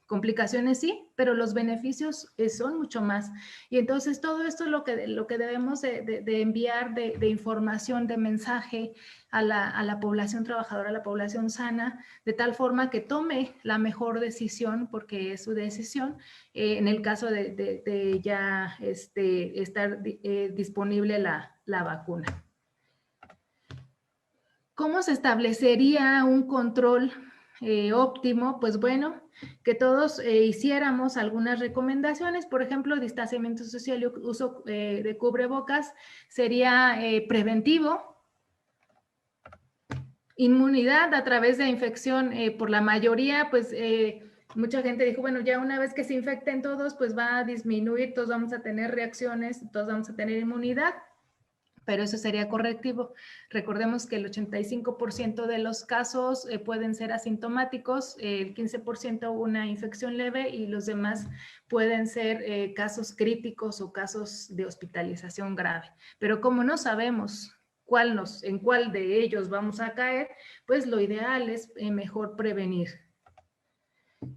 complicaciones, sí, pero los beneficios son mucho más. Y entonces todo esto es lo que debemos de enviar de información, de mensaje a la población trabajadora, a la población sana, de tal forma que tome la mejor decisión, porque es su decisión, en el caso de ya estar disponible la vacuna. ¿Cómo se establecería un control óptimo? Pues bueno, que todos hiciéramos algunas recomendaciones. Por ejemplo, distanciamiento social y uso de cubrebocas sería preventivo. Inmunidad a través de infección por la mayoría, pues mucha gente dijo, bueno, ya una vez que se infecten todos, pues va a disminuir, todos vamos a tener reacciones, todos vamos a tener inmunidad. Pero eso sería correctivo. Recordemos que el 85% de los casos pueden ser asintomáticos, el 15% una infección leve y los demás pueden ser casos críticos o casos de hospitalización grave. Pero como no sabemos en cuál de ellos vamos a caer, pues lo ideal es mejor prevenir.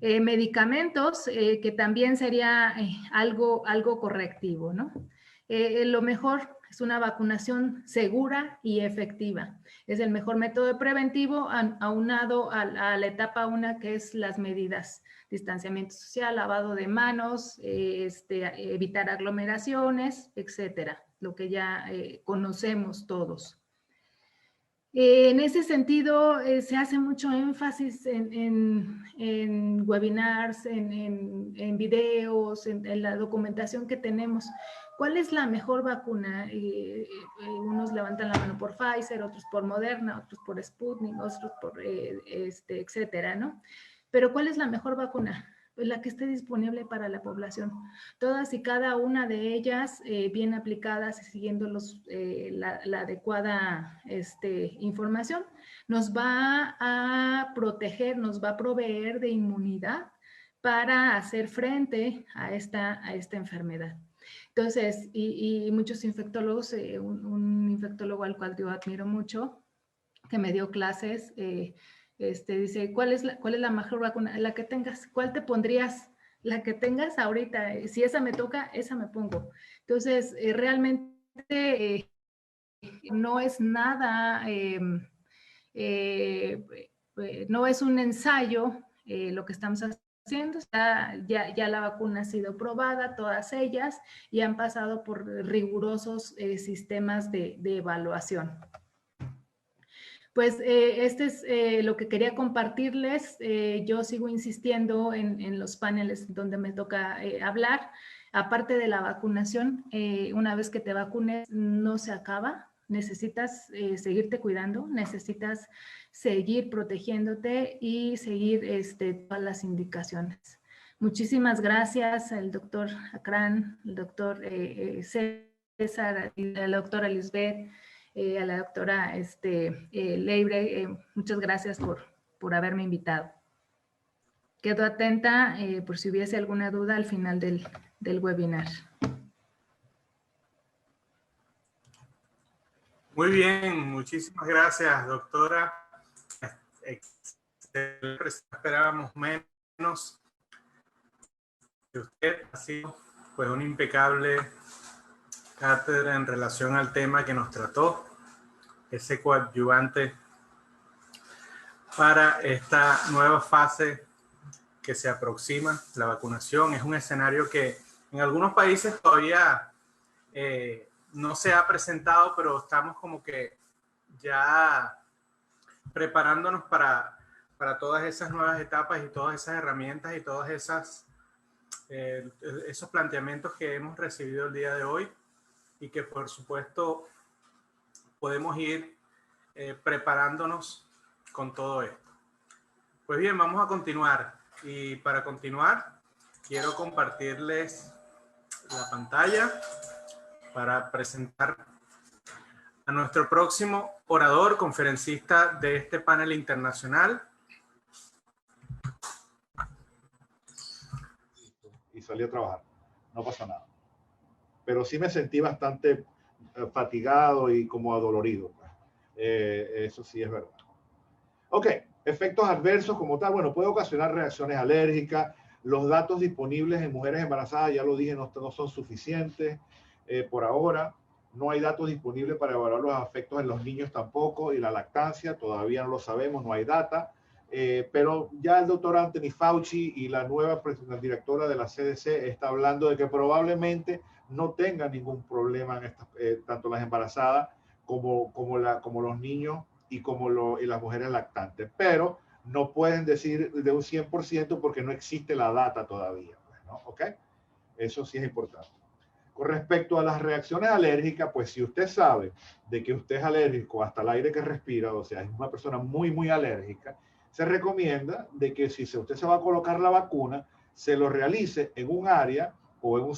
Medicamentos, que también sería algo correctivo, ¿no? Lo mejor es una vacunación segura y efectiva. Es el mejor método preventivo aunado a la etapa 1, que es las medidas: distanciamiento social, lavado de manos, evitar aglomeraciones, etcétera, lo que ya conocemos todos. En ese sentido, se hace mucho énfasis en webinars, en videos, en la documentación que tenemos. ¿Cuál es la mejor vacuna? Unos levantan la mano por Pfizer, otros por Moderna, otros por Sputnik, otros por etcétera, ¿no? Pero ¿cuál es la mejor vacuna? Pues la que esté disponible para la población. Todas y cada una de ellas bien aplicadas y siguiendo la adecuada información, nos va a proteger, nos va a proveer de inmunidad para hacer frente a esta enfermedad. Entonces, y muchos infectólogos, un infectólogo al cual yo admiro mucho, que me dio clases, dice, ¿cuál es la mejor vacuna? La que tengas. ¿Cuál te pondrías? La que tengas ahorita. Si esa me toca, esa me pongo. Entonces, realmente no es nada, no es un ensayo lo que estamos ya la vacuna ha sido probada, todas ellas, y han pasado por rigurosos sistemas de evaluación. Pues este es lo que quería compartirles. Yo sigo insistiendo en los paneles donde me toca hablar. Aparte de la vacunación, una vez que te vacunes no se acaba. Necesitas seguirte cuidando, necesitas seguir protegiéndote y seguir todas las indicaciones. Muchísimas gracias al doctor Akran, al doctor César, a la doctora Lisbeth, a la doctora Leibre. Muchas gracias por haberme invitado. Quedo atenta por si hubiese alguna duda al final del webinar. Muy bien, muchísimas gracias, doctora. Esperábamos menos. Usted ha sido pues un impecable cátedra en relación al tema que nos trató, ese coadyuvante para esta nueva fase que se aproxima, la vacunación. Es un escenario que en algunos países todavía no se ha presentado, pero estamos como que ya preparándonos para todas esas nuevas etapas y todas esas herramientas y todas esos planteamientos que hemos recibido el día de hoy y que por supuesto podemos ir preparándonos con todo esto. Pues bien, vamos a continuar, y para continuar quiero compartirles la pantalla para presentar a nuestro próximo orador, conferencista de este panel internacional. Y salí a trabajar, no pasa nada. Pero sí me sentí bastante fatigado y como adolorido. Eso sí es verdad. Ok, efectos adversos como tal, bueno, puede ocasionar reacciones alérgicas. Los datos disponibles en mujeres embarazadas, ya lo dije, no son suficientes por ahora. No hay datos disponibles para evaluar los efectos en los niños tampoco, y la lactancia todavía no lo sabemos, no hay data. Pero ya el doctor Anthony Fauci y la nueva directora de la CDC está hablando de que probablemente no tengan ningún problema en tanto las embarazadas como los niños y y las mujeres lactantes, pero no pueden decir de un 100% porque no existe la data todavía, ¿no? ¿Ok? Eso sí es importante. Con respecto a las reacciones alérgicas, pues si usted sabe de que usted es alérgico hasta el aire que respira, o sea, es una persona muy, muy alérgica, se recomienda de que si usted se va a colocar la vacuna, se lo realice en un área o en un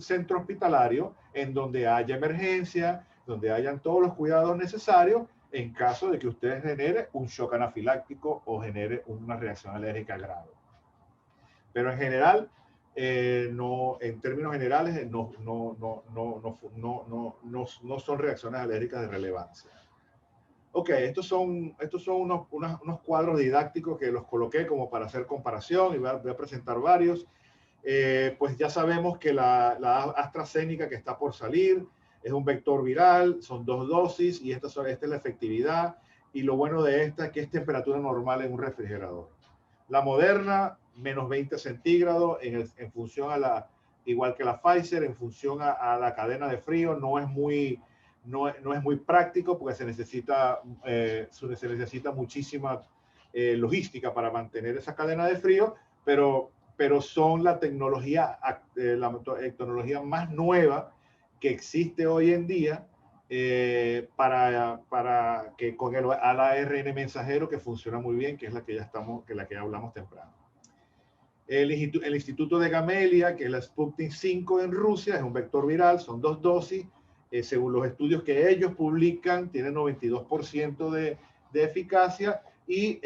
centro hospitalario en donde haya emergencia, donde hayan todos los cuidados necesarios en caso de que usted genere un shock anafiláctico o genere una reacción alérgica grave. Pero en general, en términos generales, no son reacciones alérgicas de relevancia. Ok, estos son unos cuadros didácticos que los coloqué como para hacer comparación, y voy a presentar varios. Pues ya sabemos que la AstraZeneca que está por salir es un vector viral, son 2 dosis, y esta es la efectividad, y lo bueno de esta es que es temperatura normal en un refrigerador. La Moderna, menos 20 centígrados, en función igual que la Pfizer, en función a la cadena de frío. No es muy práctico porque se necesita muchísima logística para mantener esa cadena de frío, pero son la tecnología más nueva que existe hoy en día para que con el ARN mensajero, que funciona muy bien, que es la que ya hablamos temprano. El Instituto de Gamelia, que es la Sputnik 5 en Rusia, es un vector viral, son 2 dosis. Según los estudios que ellos publican, tiene 92% de eficacia y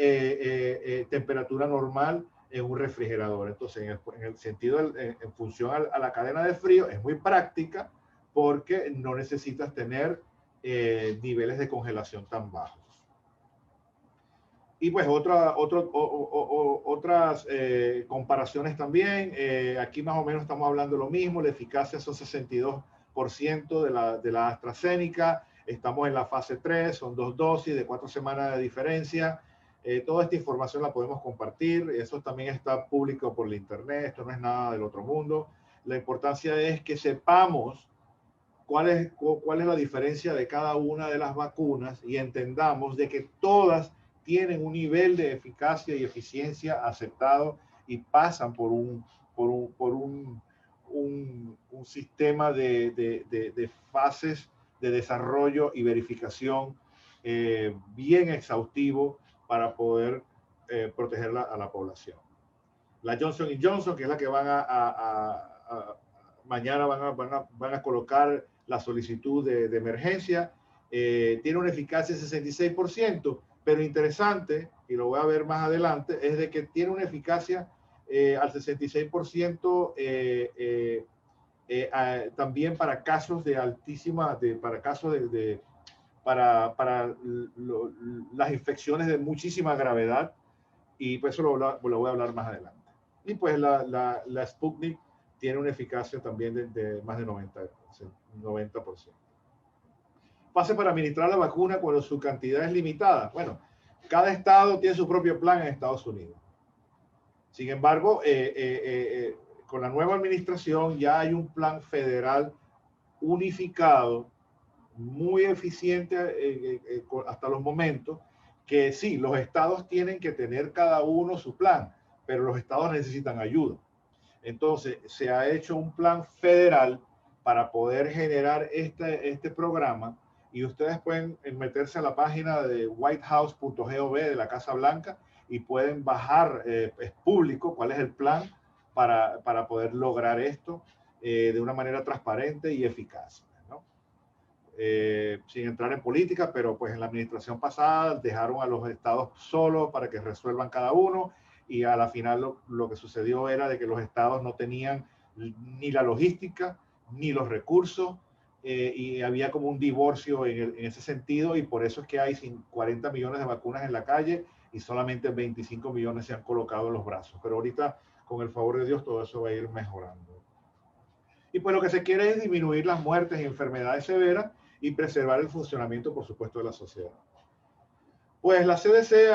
temperatura normal en un refrigerador. Entonces, en el sentido, en función a la cadena de frío, es muy práctica porque no necesitas tener niveles de congelación tan bajos. Y pues otras comparaciones también. Aquí más o menos estamos hablando de lo mismo. La eficacia son 62% de la AstraZeneca. Estamos en la fase 3, son 2 dosis de 4 semanas de diferencia. Toda esta información la podemos compartir. Eso también está público por la internet. Esto no es nada del otro mundo. La importancia es que sepamos cuál es la diferencia de cada una de las vacunas y entendamos de que todas tienen un nivel de eficacia y eficiencia aceptado y pasan por un sistema de fases de desarrollo y verificación bien exhaustivo para poder protegerla a la población. La Johnson & Johnson, que es la que mañana van a colocar la solicitud de emergencia, tiene una eficacia de 66%, pero interesante, y lo voy a ver más adelante, es de que tiene una eficacia al 66% también para casos de altísima, para las infecciones de muchísima gravedad, y pues eso lo voy a hablar más adelante. Y pues la Sputnik tiene una eficacia también de más de 90%. Pase para administrar la vacuna cuando su cantidad es limitada. Bueno, cada estado tiene su propio plan en Estados Unidos. Sin embargo, con la nueva administración ya hay un plan federal unificado, muy eficiente hasta los momentos, que sí, los estados tienen que tener cada uno su plan, pero los estados necesitan ayuda. Entonces, se ha hecho un plan federal para poder generar este programa, y ustedes pueden meterse a la página de whitehouse.gov de la Casa Blanca y pueden bajar, es público, cuál es el plan para poder lograr esto de una manera transparente y eficaz, ¿no? Sin entrar en política, pero pues en la administración pasada dejaron a los estados solos para que resuelvan cada uno, y a la final lo que sucedió era de que los estados no tenían ni la logística ni los recursos, y había como un divorcio en ese sentido, y por eso es que hay 40 millones de vacunas en la calle y solamente 25 millones se han colocado en los brazos. Pero ahorita, con el favor de Dios, todo eso va a ir mejorando. Y pues lo que se quiere es disminuir las muertes y enfermedades severas y preservar el funcionamiento, por supuesto, de la sociedad. Pues la CDC,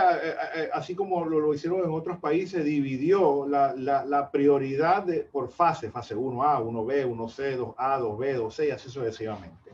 así como lo hicieron en otros países, dividió la prioridad por fase 1A, 1B, 1C, 2A, 2B, 2C y así sucesivamente.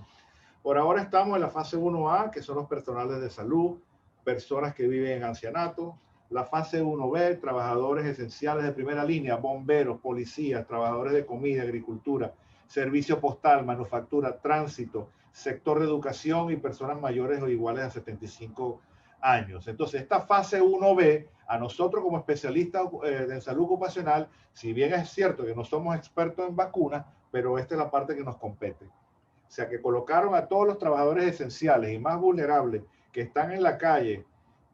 Por ahora estamos en la fase 1A, que son los personales de salud, personas que viven en ancianato. La fase 1B, trabajadores esenciales de primera línea, bomberos, policías, trabajadores de comida, agricultura, servicio postal, manufactura, tránsito, sector de educación y personas mayores o iguales a 75 años. Entonces, esta fase 1B, a nosotros como especialistas en salud ocupacional, si bien es cierto que no somos expertos en vacunas, pero esta es la parte que nos compete. O sea, que colocaron a todos los trabajadores esenciales y más vulnerables que están en la calle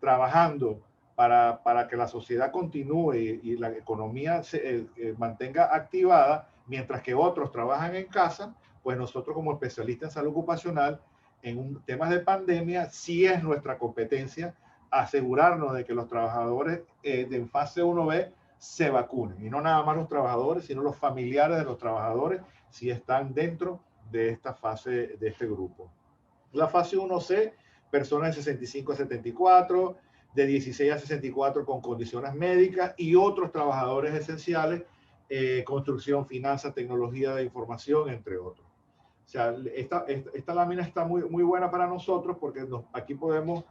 trabajando para que la sociedad continúe y la economía se mantenga activada, mientras que otros trabajan en casa. Pues nosotros como especialistas en salud ocupacional, en temas de pandemia, sí es nuestra competencia asegurarnos de que los trabajadores de fase 1B se vacunen. Y no nada más los trabajadores, sino los familiares de los trabajadores, si están dentro de esta fase, de este grupo. La fase 1C, personas de 65 a 74, de 16 a 64 con condiciones médicas y otros trabajadores esenciales, construcción, finanzas, tecnología de información, entre otros. O sea, esta lámina está muy buena para nosotros porque aquí podemos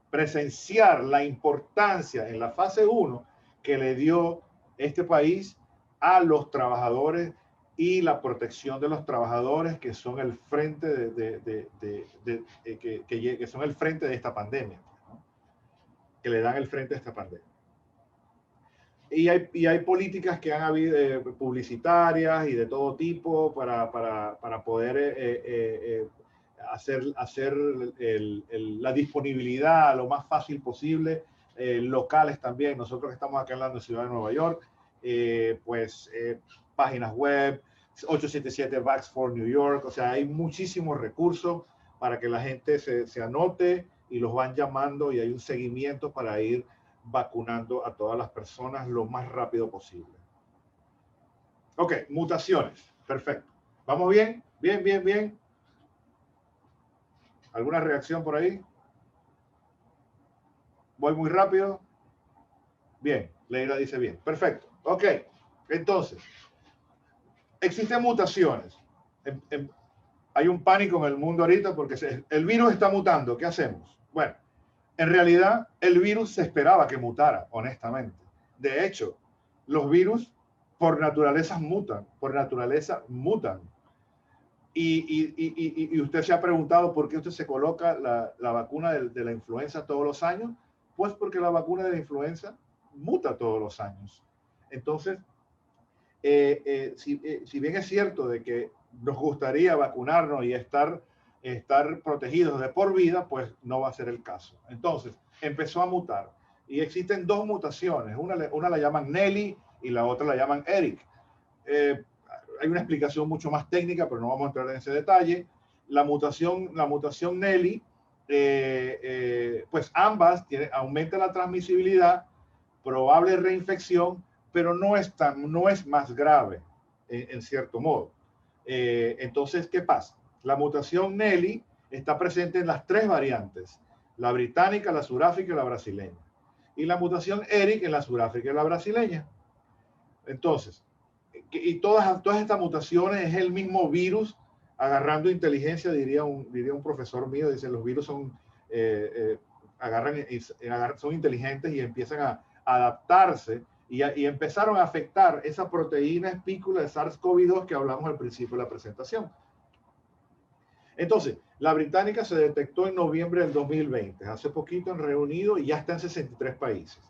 presenciar la importancia en la fase 1 que le dio este país a los trabajadores y la protección de los trabajadores, que son el frente que son el frente de esta pandemia, ¿no? Que le dan el frente a esta pandemia. Y hay políticas que han habido publicitarias y de todo tipo para poder hacer la disponibilidad lo más fácil posible, locales también. Nosotros que estamos acá en la ciudad de Nueva York, páginas web, 877 Vax for New York, o sea, hay muchísimos recursos para que la gente se anote y los van llamando, y hay un seguimiento para ir vacunando a todas las personas lo más rápido posible. Ok, mutaciones. Perfecto. ¿Vamos bien? Bien. ¿Alguna reacción por ahí? Voy muy rápido. Bien, Leila dice bien. Perfecto. Ok, entonces, existen mutaciones. Hay un pánico en el mundo ahorita porque el virus está mutando. ¿Qué hacemos? Bueno, en realidad el virus se esperaba que mutara, honestamente. De hecho, los virus por naturaleza mutan, Y usted se ha preguntado por qué usted se coloca la vacuna de la influenza todos los años. Pues porque la vacuna de la influenza muta todos los años. Entonces, si bien es cierto de que nos gustaría vacunarnos y estar protegidos de por vida, pues no va a ser el caso. Entonces, empezó a mutar. Y existen dos mutaciones. Una la llaman Nelly y la otra la llaman Eric. Hay una explicación mucho más técnica, pero no vamos a entrar en ese detalle. La mutación Nelly, pues ambas aumenta la transmisibilidad, probable reinfección, pero no es más grave en cierto modo. Entonces, ¿qué pasa? La mutación Nelly está presente en las tres variantes, la británica, la suráfrica y la brasileña. Y la mutación Eric en la suráfrica y la brasileña. Entonces, y todas estas mutaciones es el mismo virus agarrando inteligencia, diría un profesor mío, dice, los virus son, son inteligentes y empiezan a adaptarse y empezaron a afectar esa proteína espícula de SARS-CoV-2 que hablamos al principio de la presentación. Entonces, la británica se detectó en noviembre del 2020, hace poquito en Reino Unido y ya está en 63 países.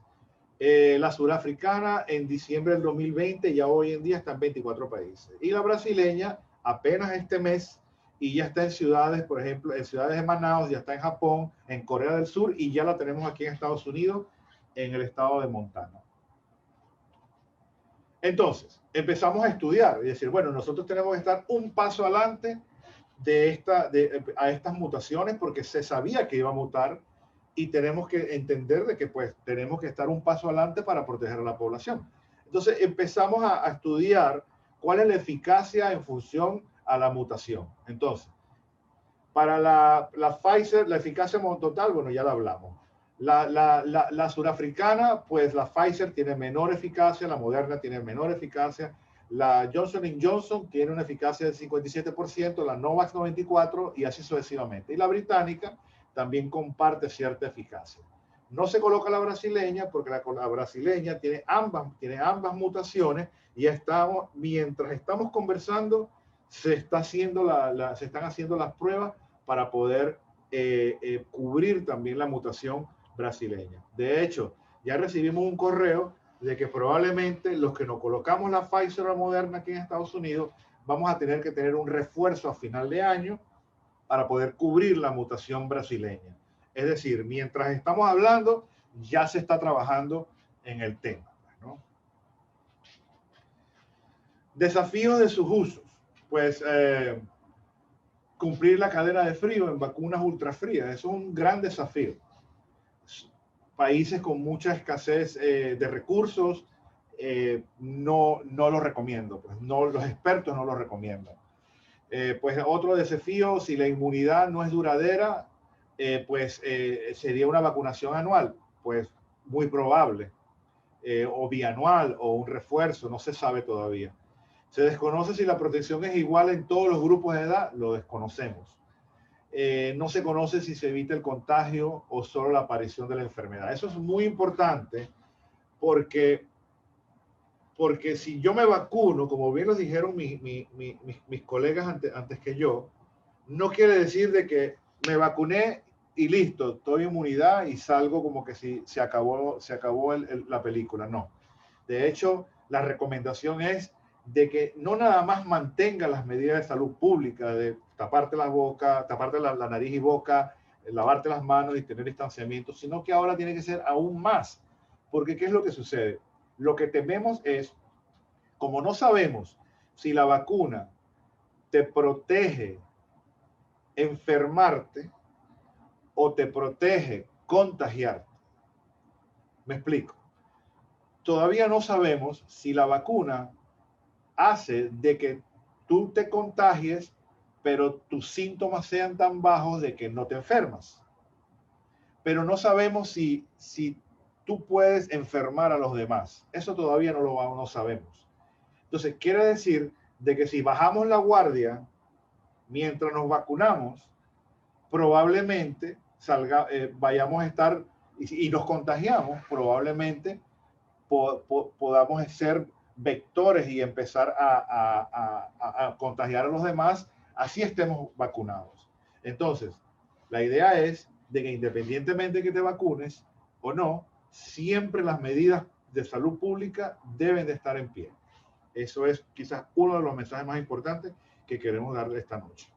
La surafricana en diciembre del 2020, ya hoy en día está en 24 países. Y la brasileña apenas este mes y ya está en ciudades, por ejemplo, en ciudades de Manaus, ya está en Japón, en Corea del Sur y ya la tenemos aquí en Estados Unidos, en el estado de Montana. Entonces, empezamos a estudiar y decir, bueno, nosotros tenemos que estar un paso adelante a estas mutaciones porque se sabía que iba a mutar y tenemos que entender de que pues tenemos que estar un paso adelante para proteger a la población. Entonces empezamos a estudiar cuál es la eficacia en función a la mutación. Entonces, para la Pfizer, la eficacia total, bueno, ya la hablamos. La surafricana, pues la Pfizer tiene menor eficacia, la Moderna tiene menor eficacia, la Johnson & Johnson tiene una eficacia del 57%, la Novavax 94% y así sucesivamente. Y la británica también comparte cierta eficacia. No se coloca la brasileña porque la brasileña tiene ambas mutaciones y mientras estamos conversando se están haciendo las pruebas para poder cubrir también la mutación brasileña. De hecho, ya recibimos un correo de que probablemente los que nos colocamos la Pfizer o la Moderna aquí en Estados Unidos vamos a tener que tener un refuerzo a final de año para poder cubrir la mutación brasileña. Es decir, mientras estamos hablando, ya se está trabajando en el tema, ¿no? Desafíos de sus usos. Pues cumplir la cadena de frío en vacunas ultrafrías. Eso es un gran desafío. Países con mucha escasez de recursos no lo recomiendo. Pues los expertos no lo recomiendan. Pues otro desafío, si la inmunidad no es duradera, sería una vacunación anual, pues muy probable, o bianual o un refuerzo, no se sabe todavía. Se desconoce si la protección es igual en todos los grupos de edad, lo desconocemos. No se conoce si se evita el contagio o solo la aparición de la enfermedad. Eso es muy importante porque si yo me vacuno, como bien lo dijeron mis colegas antes que yo, no quiere decir de que me vacuné y listo, estoy inmunidad y salgo como que si se acabó la película. No. De hecho, la recomendación es de que no nada más mantenga las medidas de salud pública, de taparte la boca, taparte la nariz y boca, lavarte las manos y tener distanciamiento, sino que ahora tiene que ser aún más. Porque ¿qué es lo que sucede? Lo que tememos es, como no sabemos si la vacuna te protege enfermarte o te protege contagiarte. Me explico. Todavía no sabemos si la vacuna hace de que tú te contagies, pero tus síntomas sean tan bajos de que no te enfermas. pero no sabemos si tú puedes enfermar a los demás. Eso todavía no sabemos. Entonces, quiere decir de que si bajamos la guardia mientras nos vacunamos, probablemente vayamos a estar, y nos contagiamos, probablemente podamos ser vectores y empezar a contagiar a los demás, así estemos vacunados. Entonces, la idea es de que independientemente de que te vacunes o no, siempre las medidas de salud pública deben de estar en pie. Eso es quizás uno de los mensajes más importantes que queremos darle esta noche.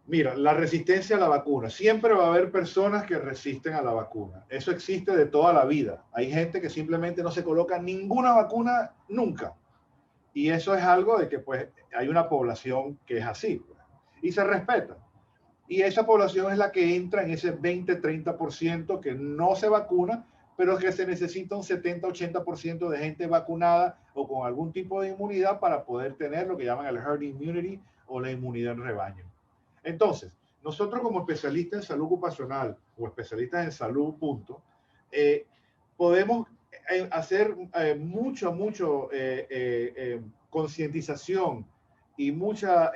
Mira, la resistencia a la vacuna. Siempre va a haber personas que resisten a la vacuna. Eso existe de toda la vida. Hay gente que simplemente no se coloca ninguna vacuna nunca. Y eso es algo de que pues hay una población que es así. Y se respeta. Y esa población es la que entra en ese 20-30% que no se vacuna, pero que se necesita un 70-80% de gente vacunada o con algún tipo de inmunidad para poder tener lo que llaman el herd immunity o la inmunidad en rebaño. Entonces, nosotros como especialistas en salud ocupacional o especialistas en salud, podemos hacer mucho concientización y mucha,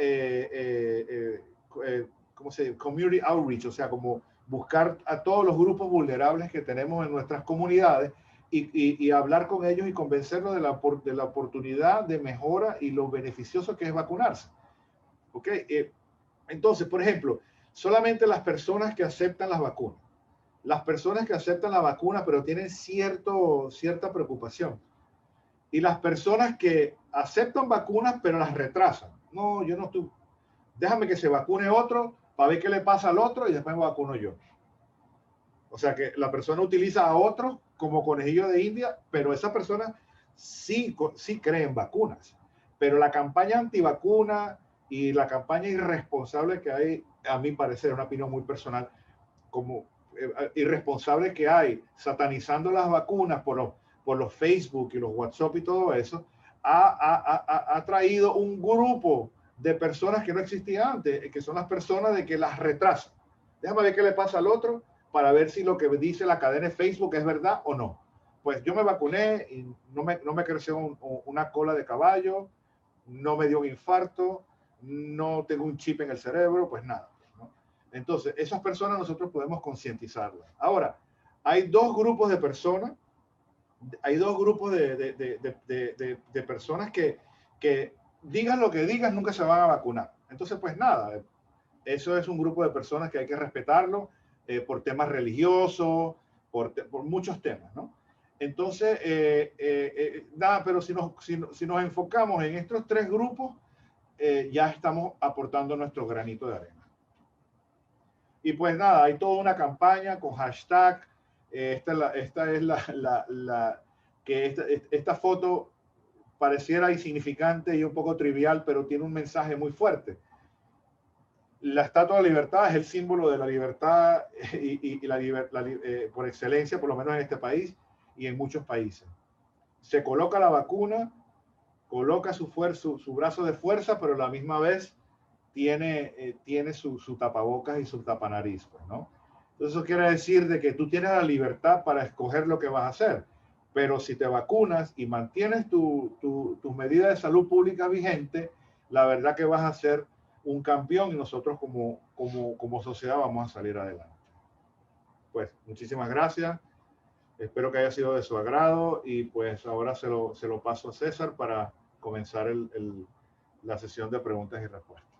¿cómo se dice? Community outreach, o sea, como buscar a todos los grupos vulnerables que tenemos en nuestras comunidades y hablar con ellos y convencerlos de la oportunidad de mejora y lo beneficioso que es vacunarse. ¿Ok? Entonces, por ejemplo, solamente las personas que aceptan las vacunas, las personas que aceptan la vacuna pero tienen cierta preocupación, y las personas que aceptan vacunas pero las retrasan. No, yo no estoy, déjame que se vacune otro para ver qué le pasa al otro y después me vacuno yo. O sea que la persona utiliza a otro como conejillo de India, pero esa persona sí cree en vacunas. Pero la campaña antivacuna y la campaña irresponsable que hay, a mi parecer, una opinión muy personal, como irresponsable que hay, satanizando las vacunas por los Facebook y los WhatsApp y todo eso, ha traído un grupo de personas que no existía antes, que son las personas de que las retrasan. Déjame ver qué le pasa al otro para ver si lo que dice la cadena de Facebook es verdad o no. Pues yo me vacuné y no me creció una cola de caballo, no me dio un infarto, no tengo un chip en el cerebro, pues nada, ¿no? Entonces, esas personas nosotros podemos concientizarlas. Ahora, hay dos grupos de personas, hay dos grupos de personas que digan lo que digan, nunca se van a vacunar. Entonces, pues nada, eso es un grupo de personas que hay que respetarlo por temas religiosos, por muchos temas, ¿no? Entonces, nada, pero si nos enfocamos en estos tres grupos, ya estamos aportando nuestro granito de arena. Y pues nada, hay toda una campaña con hashtag. Esta foto pareciera insignificante y un poco trivial, pero tiene un mensaje muy fuerte. La Estatua de la Libertad es el símbolo de la libertad por excelencia, por lo menos en este país y en muchos países. Se coloca la vacuna, coloca su brazo de fuerza, pero a la misma vez tiene su tapabocas y su tapanariz, pues, ¿no? Entonces eso quiere decir de que tú tienes la libertad para escoger lo que vas a hacer, pero si te vacunas y mantienes tus medidas de salud pública vigentes, la verdad que vas a ser un campeón y nosotros como sociedad vamos a salir adelante. Pues muchísimas gracias. Espero que haya sido de su agrado y pues ahora se lo paso a César para comenzar la sesión de preguntas y respuestas.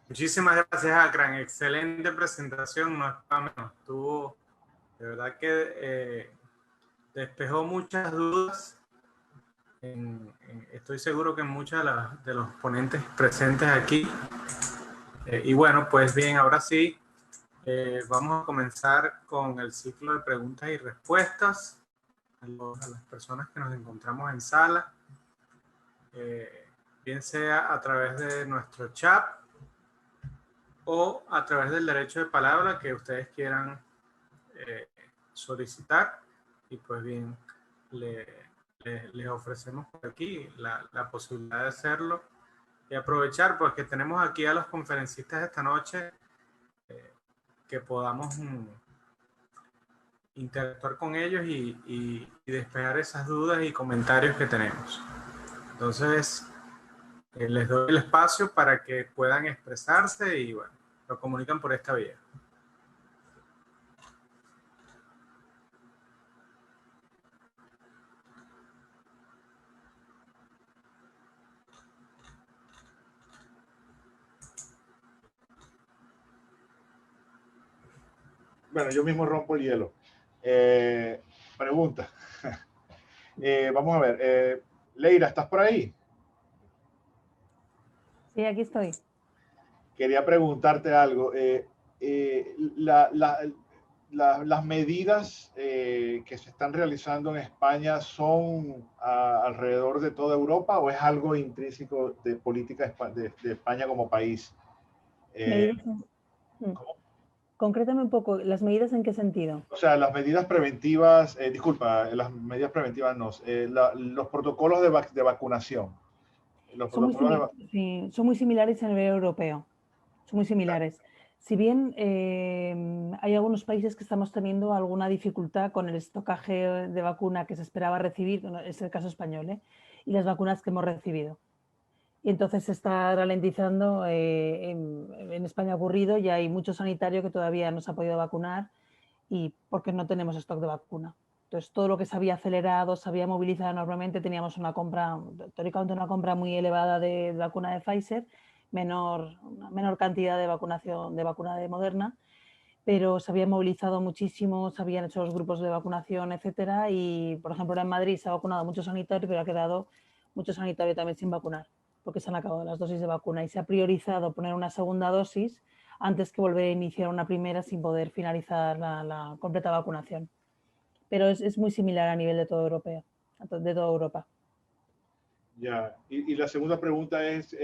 Muchísimas gracias, Akram. Excelente presentación. No es para menos. Tuvo, de verdad que despejó muchas dudas. Estoy seguro que muchos de los ponentes presentes aquí. Y bueno, pues bien, ahora sí, vamos a comenzar con el ciclo de preguntas y respuestas a las personas que nos encontramos en sala, bien sea a través de nuestro chat o a través del derecho de palabra que ustedes quieran solicitar. Y pues bien, les ofrecemos por aquí la posibilidad de hacerlo y aprovechar pues que tenemos aquí a los conferencistas esta noche, que podamos interactuar con ellos y despejar esas dudas y comentarios que tenemos. Entonces, les doy el espacio para que puedan expresarse y bueno, lo comunican por esta vía. Bueno, yo mismo rompo el hielo. Pregunta. Vamos a ver. Leira, ¿estás por ahí? Sí, aquí estoy. Quería preguntarte algo. Las medidas que se están realizando en España son alrededor de toda Europa o es algo intrínseco de política de España como país? Concrétame un poco, ¿las medidas en qué sentido? O sea, las medidas preventivas, las medidas preventivas no, los protocolos de vacunación. Son muy similares a nivel europeo, son muy similares. Si bien hay algunos países que estamos teniendo alguna dificultad con el estocaje de vacuna que se esperaba recibir, es el caso español, y las vacunas que hemos recibido. Y entonces se está ralentizando, en España ha ocurrido, y hay mucho sanitario que todavía no se ha podido vacunar y porque no tenemos stock de vacuna. Entonces todo lo que se había acelerado, se había movilizado enormemente, teníamos una compra, teóricamente una compra muy elevada de vacuna de Pfizer, una menor cantidad de vacunación de vacuna de Moderna, pero se había movilizado muchísimo, se habían hecho los grupos de vacunación, etcétera, y por ejemplo en Madrid se ha vacunado mucho sanitario, pero ha quedado mucho sanitario también sin vacunar, porque se han acabado las dosis de vacuna y se ha priorizado poner una segunda dosis antes que volver a iniciar una primera sin poder finalizar la completa vacunación. Pero es muy similar a nivel de toda Europa. Ya, y la segunda pregunta es,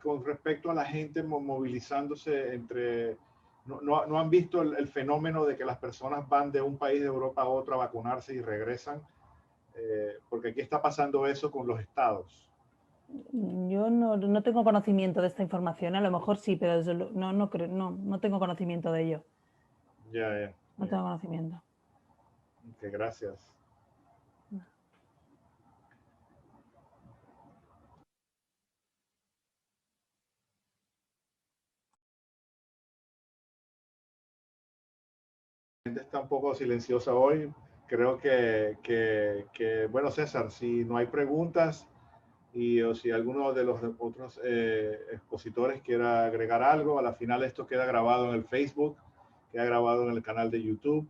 con respecto a la gente movilizándose entre, ¿no han visto el fenómeno de que las personas van de un país de Europa a otro a vacunarse y regresan? Porque aquí está pasando eso con los estados. Yo no tengo conocimiento de esta información, a lo mejor sí, pero no tengo conocimiento de ello. Ya. No tengo conocimiento. Ok, gracias. La gente está un poco silenciosa hoy. Creo que bueno, César, si no hay preguntas o si alguno de los otros expositores quiera agregar algo, a la final esto queda grabado en el Facebook, queda grabado en el canal de YouTube.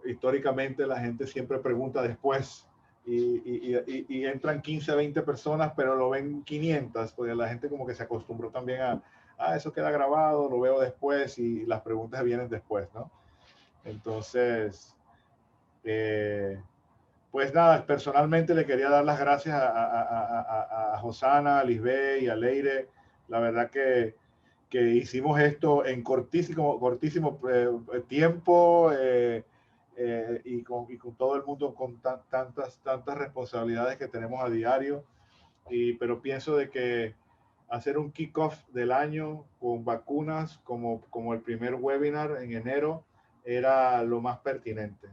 Históricamente la gente siempre pregunta después y entran 15, 20 personas, pero lo ven 500, porque la gente como que se acostumbró también eso queda grabado, lo veo después y las preguntas vienen después, ¿no? Entonces, pues nada, personalmente le quería dar las gracias a Josana, a Lisbeth y a Leire. La verdad que hicimos esto en cortísimo tiempo y con todo el mundo con tantas responsabilidades que tenemos a diario. Pero pienso de que hacer un kickoff del año con vacunas como el primer webinar en enero era lo más pertinente.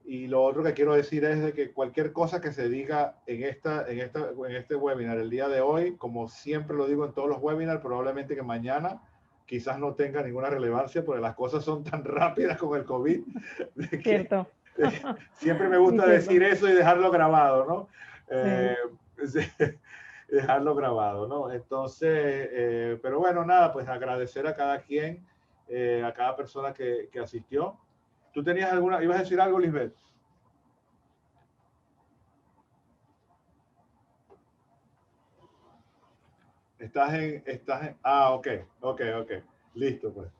Y lo otro que quiero decir es de que cualquier cosa que se diga en este webinar el día de hoy, como siempre lo digo en todos los webinars, probablemente que mañana quizás no tenga ninguna relevancia porque las cosas son tan rápidas con el COVID. Cierto. Siempre me gusta decir eso y dejarlo grabado, ¿no? Sí. Dejarlo grabado, ¿no? Entonces, pero bueno, nada, pues agradecer a cada quien, a cada persona que asistió. ¿Tú tenías ibas a decir algo, Lisbeth? Ok. Listo, pues.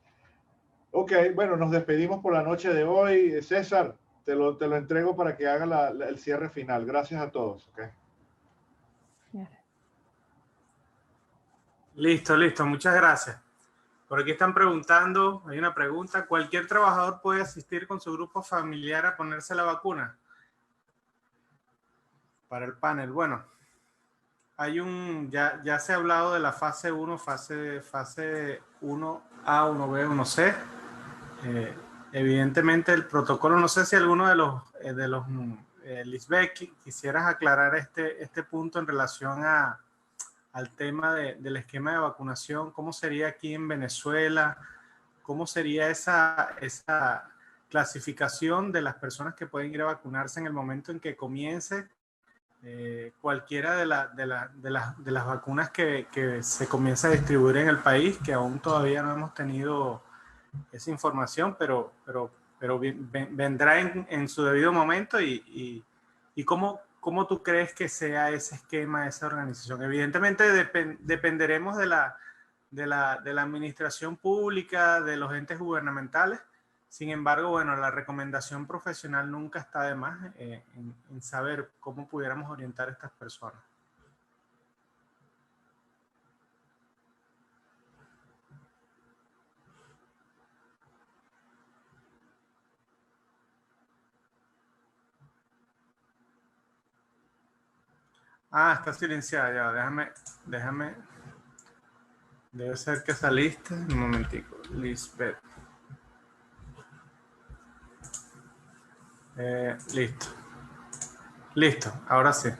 Ok, bueno, nos despedimos por la noche de hoy. César, te lo entrego para que haga el cierre final. Gracias a todos. Okay. Listo, muchas gracias. Por aquí están preguntando, hay una pregunta, ¿cualquier trabajador puede asistir con su grupo familiar a ponerse la vacuna? para el panel. Bueno, hay ya se ha hablado de la fase 1, fase 1A, 1B, 1C. Evidentemente el protocolo, no sé si alguno de los Lisbeth, quisieras aclarar este punto en relación al tema del esquema de vacunación. ¿Cómo sería aquí en Venezuela? ¿Cómo sería esa clasificación de las personas que pueden ir a vacunarse en el momento en que comience cualquiera de las vacunas que se comienza a distribuir en el país, que aún todavía no hemos tenido esa información, pero vendrá en su debido momento? ¿Y cómo tú crees que sea ese esquema, esa organización? Evidentemente dependeremos de la administración pública, de los entes gubernamentales. Sin embargo, bueno, la recomendación profesional nunca está de más en saber cómo pudiéramos orientar a estas personas. Ah, está silenciada ya. Déjame. Debe ser que saliste. Un momentico. Lisbeth. Listo, ahora sí.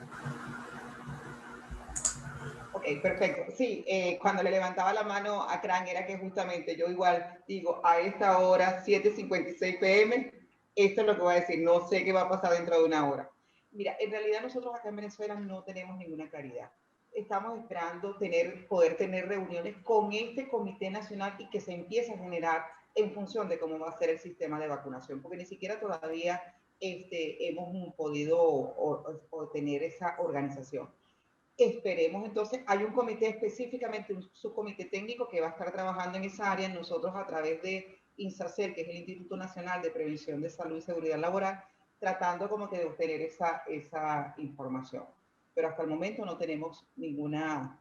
Ok, perfecto. Sí, cuando le levantaba la mano a Cran era que justamente yo igual digo, a esta hora, 7:56 p.m., esto es lo que voy a decir, no sé qué va a pasar dentro de una hora. Mira, en realidad nosotros acá en Venezuela no tenemos ninguna claridad. Estamos esperando poder tener reuniones con este Comité Nacional y que se empiece a generar en función de cómo va a ser el sistema de vacunación, porque ni siquiera todavía hemos podido tener esa organización. Esperemos entonces, hay un comité específicamente, un subcomité técnico que va a estar trabajando en esa área. Nosotros a través de INSACER, que es el Instituto Nacional de Prevención de Salud y Seguridad Laboral, tratando como que de obtener esa información. Pero hasta el momento no tenemos ninguna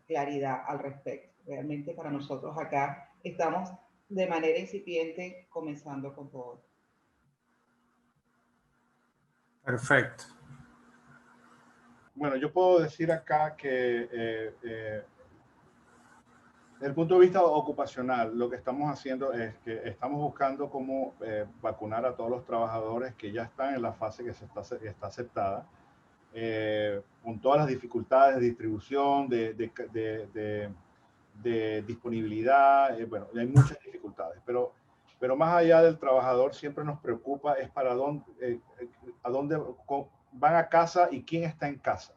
claridad al respecto. Realmente para nosotros acá estamos de manera incipiente comenzando con todo. Perfecto. Bueno, yo puedo decir acá que desde el punto de vista ocupacional, lo que estamos haciendo es que estamos buscando cómo vacunar a todos los trabajadores que ya están en la fase que está aceptada, con todas las dificultades de distribución, de disponibilidad. Bueno, hay muchas dificultades, pero más allá del trabajador siempre nos preocupa es para dónde, a dónde van a casa y quién está en casa.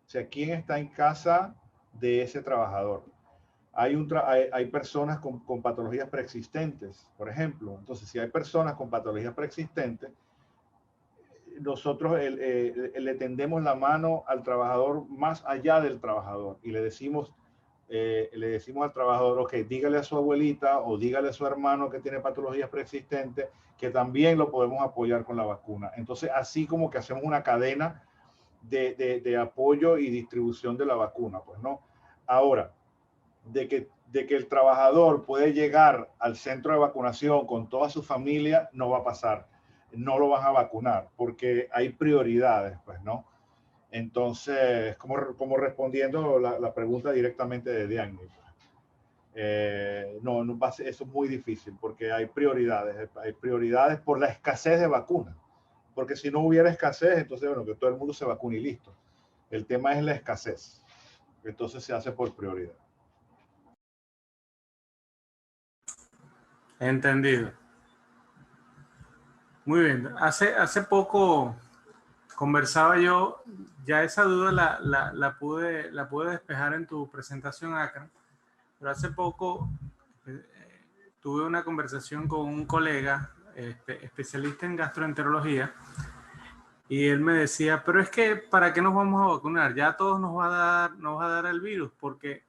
O sea, quién está en casa de ese trabajador. Hay personas con patologías preexistentes, por ejemplo. Entonces, si hay personas con patologías preexistentes, nosotros le tendemos la mano al trabajador más allá del trabajador y le decimos al trabajador, ok, dígale a su abuelita o dígale a su hermano que tiene patologías preexistentes que también lo podemos apoyar con la vacuna. Entonces, así como que hacemos una cadena de apoyo y distribución de la vacuna, pues, ¿no? Ahora, de que el trabajador puede llegar al centro de vacunación con toda su familia, no va a pasar. No lo van a vacunar porque hay prioridades, pues, ¿no? Entonces, como respondiendo la pregunta directamente de Diane, no va a ser, eso es muy difícil porque hay prioridades por la escasez de vacunas. Porque si no hubiera escasez, entonces, bueno, que todo el mundo se vacune y listo. El tema es la escasez. Entonces se hace por prioridad. Entendido. Muy bien. Hace poco conversaba yo, ya esa duda la pude despejar en tu presentación acá, pero hace poco tuve una conversación con un colega especialista en gastroenterología y él me decía, pero es que ¿para qué nos vamos a vacunar? Ya a todos nos va a dar el virus, porque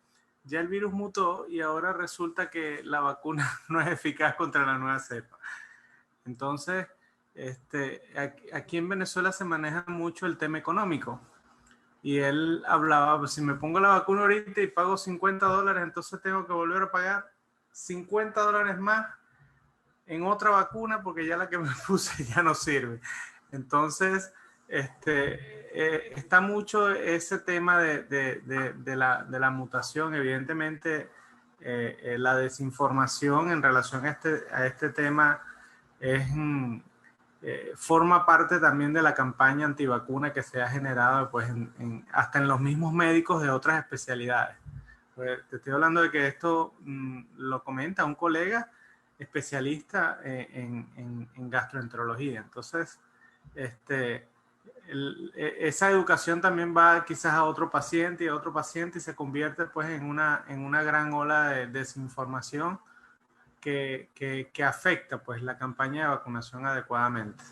ya el virus mutó y ahora resulta que la vacuna no es eficaz contra la nueva cepa. Entonces, aquí en Venezuela se maneja mucho el tema económico. Y él hablaba, pues, si me pongo la vacuna ahorita y pago $50, entonces tengo que volver a pagar $50 más en otra vacuna porque ya la que me puse ya no sirve. Entonces, está mucho ese tema de la mutación. Evidentemente, la desinformación en relación a este tema forma parte también de la campaña antivacuna que se ha generado pues, hasta en los mismos médicos de otras especialidades. Pues, te estoy hablando de que esto lo comenta un colega especialista en gastroenterología. Entonces, esa educación también va quizás a otro paciente y a otro paciente y se convierte pues en una gran ola de desinformación que afecta pues la campaña de vacunación adecuadamente.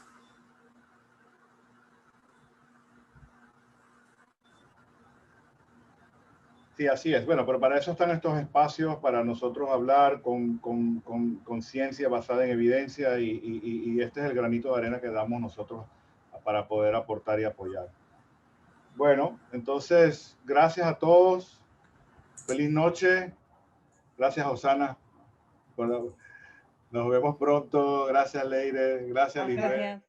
Sí, así es. Bueno, pero para eso están estos espacios, para nosotros hablar con ciencia basada en evidencia y este es el granito de arena que damos nosotros para poder aportar y apoyar. Bueno, entonces, gracias a todos. Feliz noche. Gracias, Osana. Bueno, nos vemos pronto. Gracias, Leire. Gracias, Lisbeth.